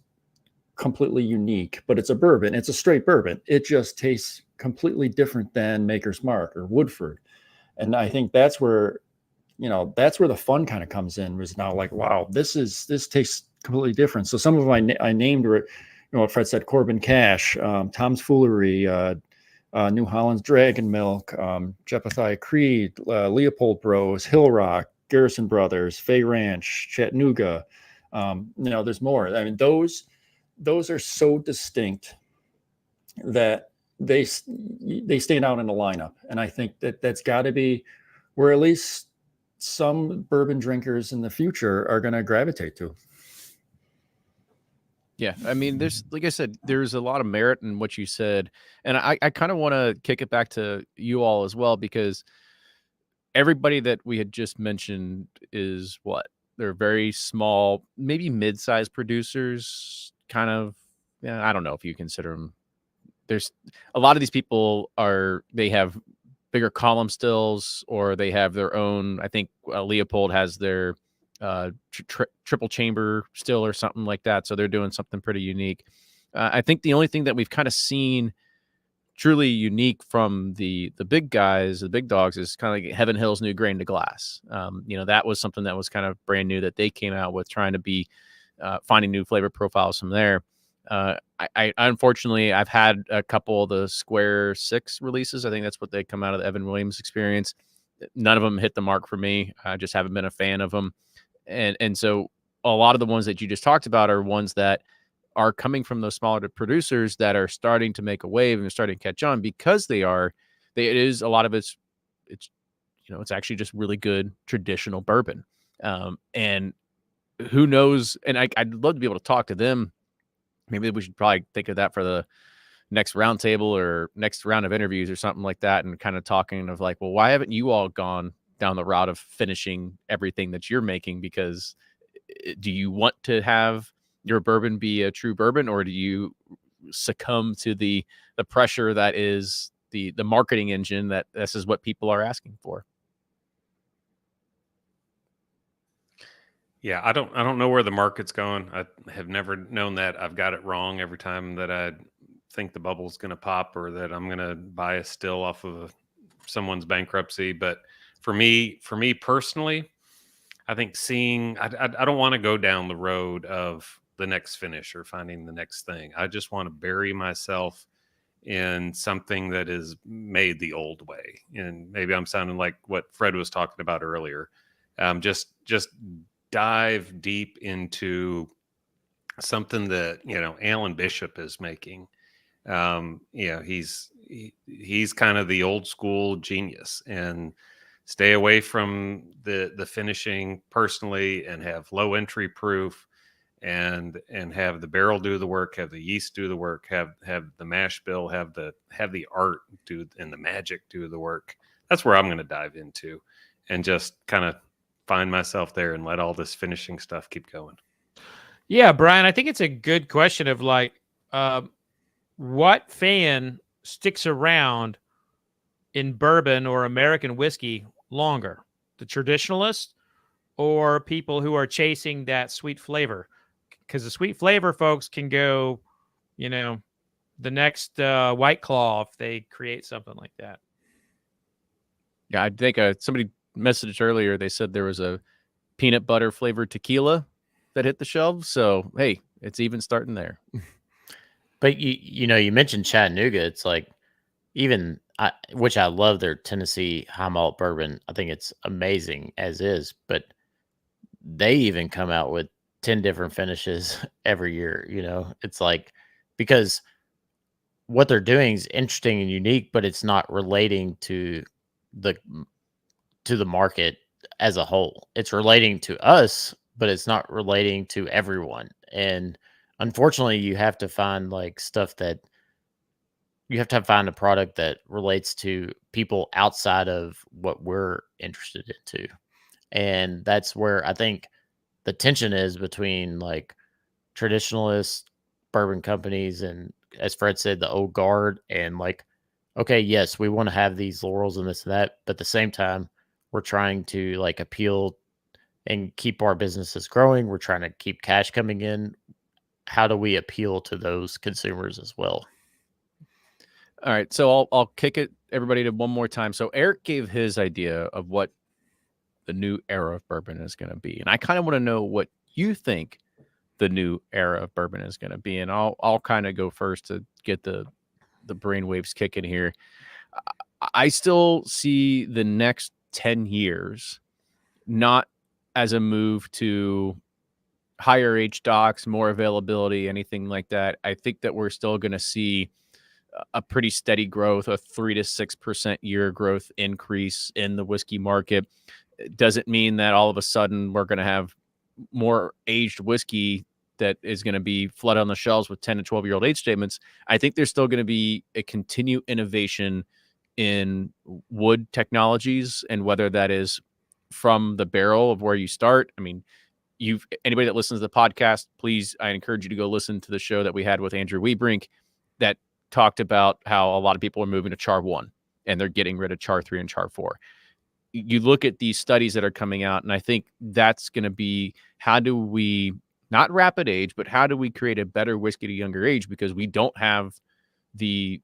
completely unique, but it's a bourbon. It's a straight bourbon. It just tastes completely different than Maker's Mark or Woodford. And I think that's where the fun kind of comes in, was now like, wow, this tastes completely different. So some of them I named were, what Fred said, Corbin Cash, Tom's Foolery, New Holland's Dragon Milk, Jepithiah Creed, Leopold Bros, Hill Rock, Garrison Brothers, Fay Ranch, Chattanooga. There's more. I mean, those are so distinct that they stand out in the lineup. And I think that's got to be where at least some bourbon drinkers in the future are going to gravitate to. Yeah, I mean, there's like I said, there's a lot of merit in what you said, and I kind of want to kick it back to you all as well, because everybody that we had just mentioned is what? They're very small, maybe mid-sized producers, kind of. Yeah, I don't know if you consider them. There's a lot of these people they have bigger column stills, or they have their own. I think Leopold has their triple chamber still or something like that. So they're doing something pretty unique. I think the only thing that we've kind of seen truly unique from the big guys, the big dogs, is kind of like Heaven Hill's new grain to glass. That was something that was kind of brand new that they came out with, trying to be finding new flavor profiles from there. I unfortunately, I've had a couple of the Square 6 releases. I think that's what they come out of the Evan Williams experience. None of them hit the mark for me. I just haven't been a fan of them. And so a lot of the ones that you just talked about are ones that are coming from those smaller producers that are starting to make a wave and starting to catch on, because it is a lot of it's actually just really good traditional bourbon. And who knows? And I'd love to be able to talk to them. Maybe we should probably think of that for the next roundtable or next round of interviews or something like that, and kind of talking of like, well, why haven't you all gone down the route of finishing everything that you're making? Because do you want to have your bourbon be a true bourbon, or do you succumb to the pressure that is the marketing engine that this is what people are asking for? Yeah, I don't know where the market's going. I have never known that I've got it wrong every time that I think the bubble's going to pop, or that I'm going to buy a still off of someone's bankruptcy. But for me personally, I think I don't want to go down the road of the next finish or finding the next thing. I just want to bury myself in something that is made the old way. And maybe I'm sounding like what Fred was talking about earlier. Just dive deep into something that Alan Bishop is making. He's kind of the old school genius, and stay away from the finishing personally, and have low entry proof, and have the barrel do the work, have the yeast do the work, have the mash bill, have the art do, and the magic do the work. That's where I'm going to dive into, and just kind of find myself there and let all this finishing stuff keep going. Yeah, Brian, I think it's a good question of like, what fan sticks around in bourbon or American whiskey longer? The traditionalists or people who are chasing that sweet flavor? Because the sweet flavor folks can go, the next White Claw if they create something like that. Yeah, I think somebody messaged earlier. They said there was a peanut butter flavored tequila that hit the shelves. So, hey, it's even starting there. But you mentioned Chattanooga. It's like, which I love their Tennessee high malt bourbon. I think it's amazing as is, but they even come out with 10 different finishes every year. It's like, because what they're doing is interesting and unique, but it's not relating to the market as a whole. It's relating to us, but it's not relating to everyone. And unfortunately, you have to find like stuff that you have to find a product that relates to people outside of what we're interested into. And that's where I think the tension is between like traditionalist bourbon companies and, as Fred said, the old guard, and like, okay, yes, we want to have these laurels and this and that, but at the same time, we're trying to like appeal and keep our businesses growing. We're trying to keep cash coming in. How do we appeal to those consumers as well? All right, so I'll kick it everybody to one more time. So Eric gave his idea of what the new era of bourbon is going to be, and I kind of want to know what you think the new era of bourbon is going to be. And I'll kind of go first to get the brainwaves kicking here. I still see the next 10 years not as a move to higher age docks, more availability, anything like that. I think that we're still going to see a pretty steady growth, a 3 to 6% year growth increase in the whiskey market. It doesn't mean that all of a sudden we're going to have more aged whiskey that is going to be flooded on the shelves with 10 to 12-year-old age statements. I think there's still going to be a continued innovation in wood technologies, and whether that is from the barrel of where you start. I mean, anybody that listens to the podcast, please, I encourage you to go listen to the show that we had with Andrew Weebrink that talked about how a lot of people are moving to char 1 and they're getting rid of char 3 and char 4. You look at these studies that are coming out, and I think that's going to be, how do we not rapid age, but how do we create a better whiskey at a younger age, because we don't have the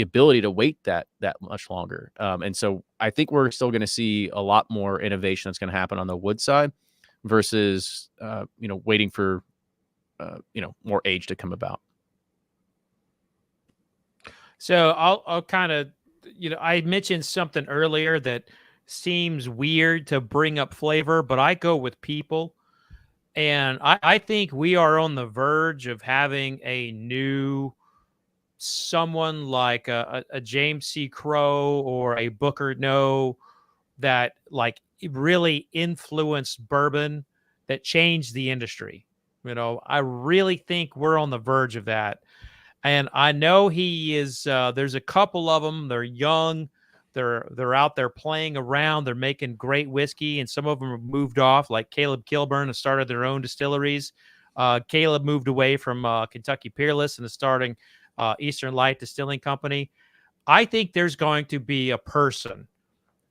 ability to wait that much longer. And so I think we're still going to see a lot more innovation that's going to happen on the wood side versus waiting for more age to come about. So I'll kind of, I mentioned something earlier that seems weird to bring up flavor, but I go with people. And I think we are on the verge of having a new someone like a James C. Crow or a Booker No that like really influenced bourbon, that changed the industry. I really think we're on the verge of that. And I know he is. There's a couple of them. They're young. They're out there playing around. They're making great whiskey, and some of them have moved off. Like Caleb Kilburn has started their own distilleries. Caleb moved away from Kentucky Peerless and is starting Eastern Light Distilling Company. I think there's going to be a person,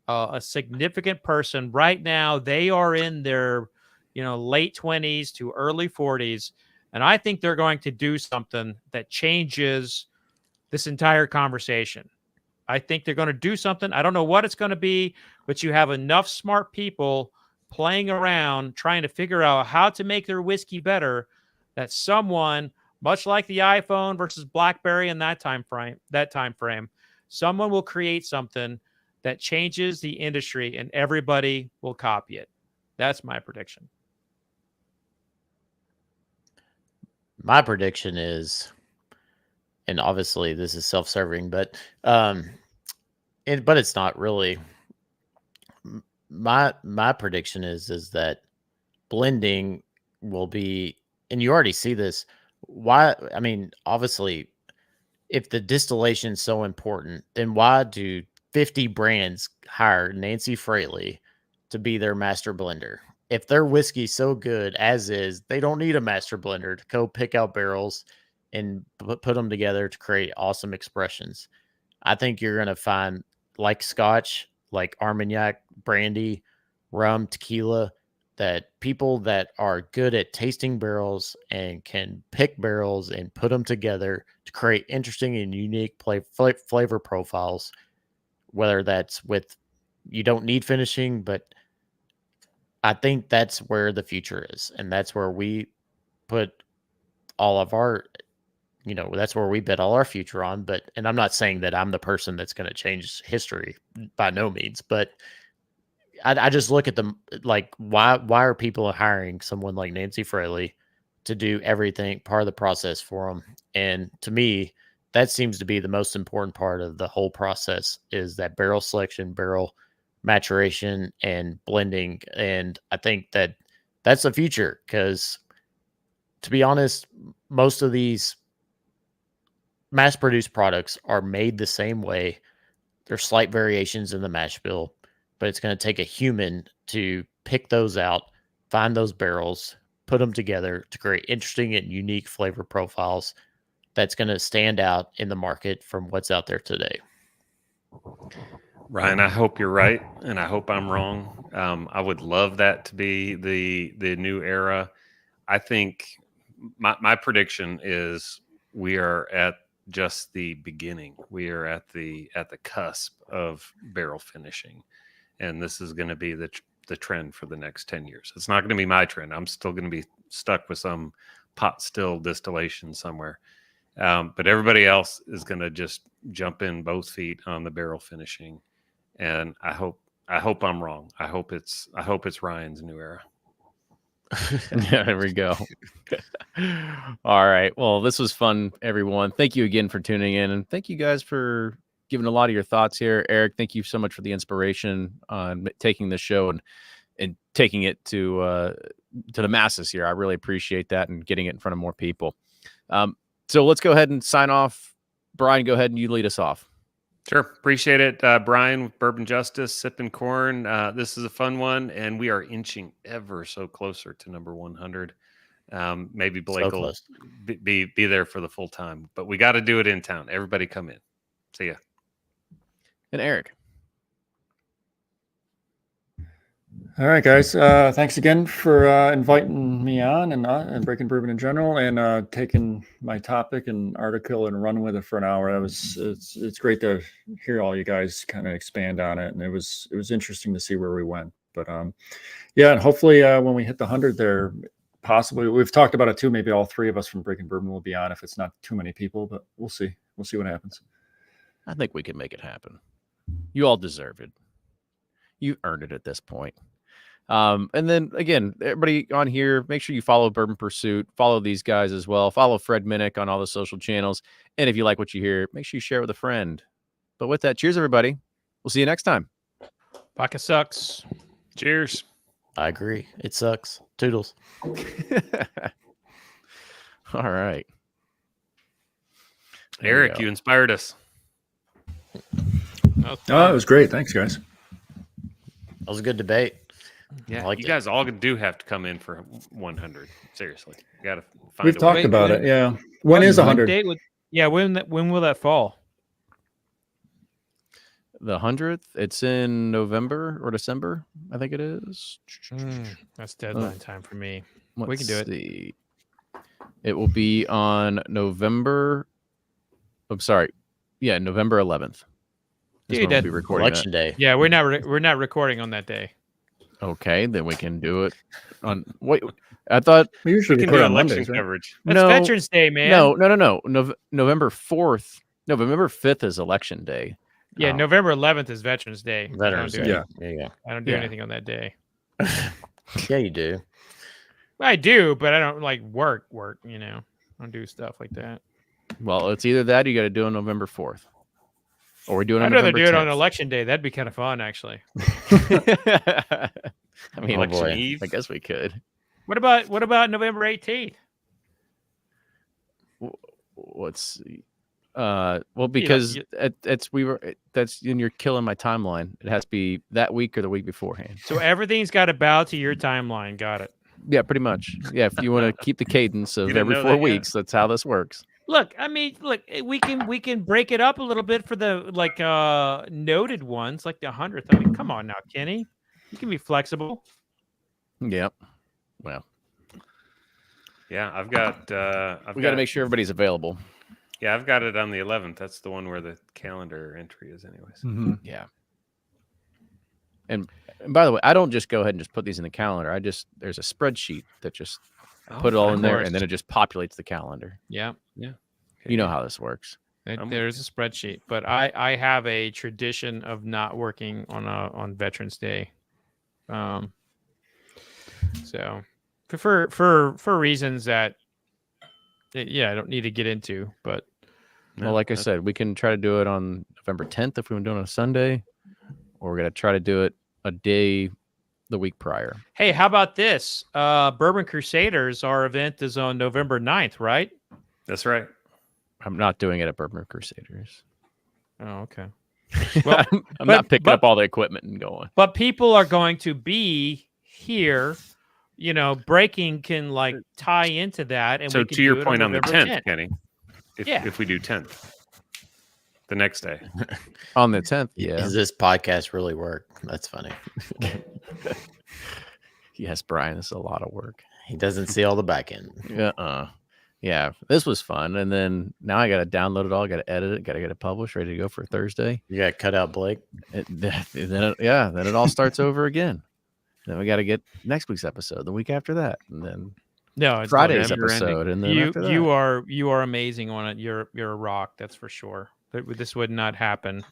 a significant person. Right now, they are in their late 20s to early 40s. And I think they're going to do something that changes this entire conversation. I think they're going to do something. I don't know what it's going to be, but you have enough smart people playing around trying to figure out how to make their whiskey better, that someone, much like the iPhone versus BlackBerry in that time frame, someone will create something that changes the industry and everybody will copy it. That's my prediction. My prediction is, and obviously this is self-serving, but it's not really. My prediction is that blending will be, and you already see this. Why? I mean, obviously, if the distillation is so important, then why do 50 brands hire Nancy Fraley to be their master blender? If their whiskey's so good as is, they don't need a master blender to go pick out barrels and put them together to create awesome expressions. I think you're going to find, like Scotch, like Armagnac, brandy, rum, tequila, that people that are good at tasting barrels and can pick barrels and put them together to create interesting and unique flavor profiles, whether that's with, you don't need finishing, but I think that's where the future is. And that's where we put all of our, that's where we bet all our future on. And I'm not saying that I'm the person that's going to change history, by no means, but I just look at them like, why are people hiring someone like Nancy Fraley to do everything, part of the process for them? And to me, that seems to be the most important part of the whole process, is that barrel selection, barrel maturation, and blending. And I think that that's the future, because to be honest, most of these mass-produced products are made the same way. There's slight variations in the mash bill, but it's going to take a human to pick those out, find those barrels, put them together to create interesting and unique flavor profiles that's going to stand out in the market from what's out there today. Ryan, I hope you're right, and I hope I'm wrong. I would love that to be the new era. I think my prediction is we are at just the beginning. We are at the cusp of barrel finishing, and this is going to be the trend for the next 10 years. It's not going to be my trend. I'm still going to be stuck with some pot still distillation somewhere. But everybody else is going to just jump in both feet on the barrel finishing. And I hope I'm wrong. I hope it's Ryan's new era. Yeah, there we go. All right. Well, this was fun, everyone. Thank you again for tuning in, and thank you guys for giving a lot of your thoughts here. Eric, thank you so much for the inspiration on taking this show and taking it to the masses here. I really appreciate that and getting it in front of more people. So let's go ahead and sign off. Brian, go ahead and you lead us off. Sure. Appreciate it. Brian with Bourbon Justice, Sipping Corn. This is a fun one, and we are inching ever so closer to number 100. Maybe Blake will be there for the full time, but we got to do it in town. Everybody come in. See ya. And Eric. All right, guys. Thanks again for inviting me on and Breaking Bourbon in general, and taking my topic and article and run with it for an hour. It's great to hear all you guys kind of expand on it, and it was interesting to see where we went. But yeah, and hopefully when we hit the 100 there, possibly we've talked about it too. Maybe all three of us from Breaking Bourbon will be on if it's not too many people, but we'll see. We'll see what happens. I think we can make it happen. You all deserve it. You earned it at this point. And then again, everybody on here, make sure you follow Bourbon Pursuit, follow these guys as well. Follow Fred Minnick on all the social channels. And if you like what you hear, make sure you share it with a friend. But with that, cheers, everybody. We'll see you next time. Vodka sucks. Cheers. I agree. It sucks. Toodles. All right. Eric, you inspired us. Oh, it was great. Thanks, guys. That was a good debate. Yeah, you guys all do have to come in for 100. Seriously, you got to find. We've talked about it. Yeah. When is 100? When will that fall? The 100th. It's in November or December. I think it is. That's deadline time for me. We can do it. See. It will be on November. I'm sorry. Yeah, November 11th. Dude, we'll be recording election day. Yeah, we're not recording on that day. Okay, then we can do it on. Wait, I thought we usually do on election Mondays, right? coverage. That's Veterans Day, man. No. November 4th. No, November 5th is election day. Yeah, November 11th is Veterans Day. Veterans Day. Yeah. There you go. I don't do anything on that day. Yeah, you do. I do, but I don't like work. You know, I don't do stuff like that. Well, it's either that or you got to do it on November 4th. Or we're doing it on I'd rather November do it 10th. on Election Day. That'd be kind of fun, actually. I mean, Election Eve. I guess we could. What about November 18th? What's well, because that's and you're killing my timeline. It has to be that week or the week beforehand. So everything's got to bow to your timeline. Got it. Yeah, pretty much. Yeah, if you want to keep the cadence of You didn't every know 4 that yet? weeks, that's how this works. Look, I mean, we can break it up a little bit for the noted ones, like the 100th. I mean, come on now, Kenny. You can be flexible. Yep. Well, Yeah, we got to make sure everybody's available. Yeah, I've got it on the 11th. That's the one where the calendar entry is, anyways. Mm-hmm. Yeah. And by the way, I don't just go ahead and just put these in the calendar. There's a spreadsheet that just put it all in there, and then it just populates the calendar. Yeah. Okay. You know how this works. There's a spreadsheet, but I have a tradition of not working on Veterans Day, so for reasons that I don't need to get into. But Well, like I said, we can try to do it on November 10th if we want to do it on a Sunday, or we're gonna try to do it a day the week prior. Hey, how about this? Bourbon Crusaders, our event is on November 9th, right? That's right. I'm not doing it at Bourbon Crusaders. Oh, okay. Well, I'm not picking up all the equipment and going. But people are going to be here. You know, breaking can tie into that. And so we can to your do it point on the November 10th, Kenny, if we do 10th, the next day. On the 10th, yeah. Does this podcast really work? That's funny. Yes, Brian, this is a lot of work. He doesn't see all the back end. Yeah, this was fun. And then now I got to download it all. Got to edit it. Got to get it published, ready to go for Thursday. You got to cut out Blake. Then it all starts over again. Then we got to get next week's episode, the week after that, and then Friday's episode, and then after that. You are amazing on it. You're a rock, that's for sure. This would not happen.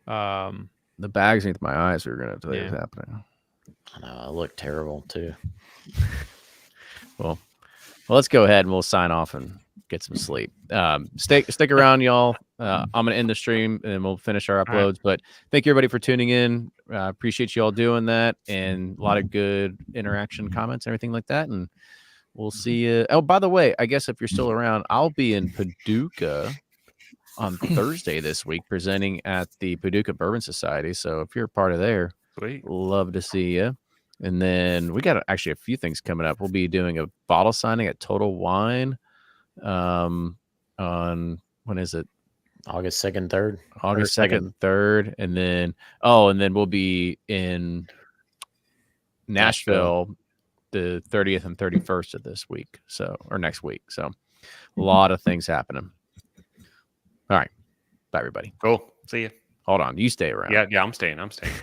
The bags beneath my eyes are gonna tell you what's happening. I know, I look terrible too. Well, let's go ahead and we'll sign off and get some sleep. Stick around, y'all. I'm going to end the stream and we'll finish our All right. uploads. But thank you, everybody, for tuning in. Appreciate you all doing that, and a lot of good interaction, comments, and everything like that. And we'll see you. Oh, by the way, I guess if you're still around, I'll be in Paducah on Thursday this week presenting at the Paducah Bourbon Society. So if you're a part of there, Sweet. love to see you. And then we got actually a few things coming up. We'll be doing a bottle signing at Total Wine on, when is it? August 2nd, 3rd. August 2nd, 3rd. And then we'll be in Nashville the 30th and 31st of this week. So, or next week. So a lot of things happening. All right. Bye, everybody. Cool. See you. Hold on. You stay around. Yeah, I'm staying. I'm staying.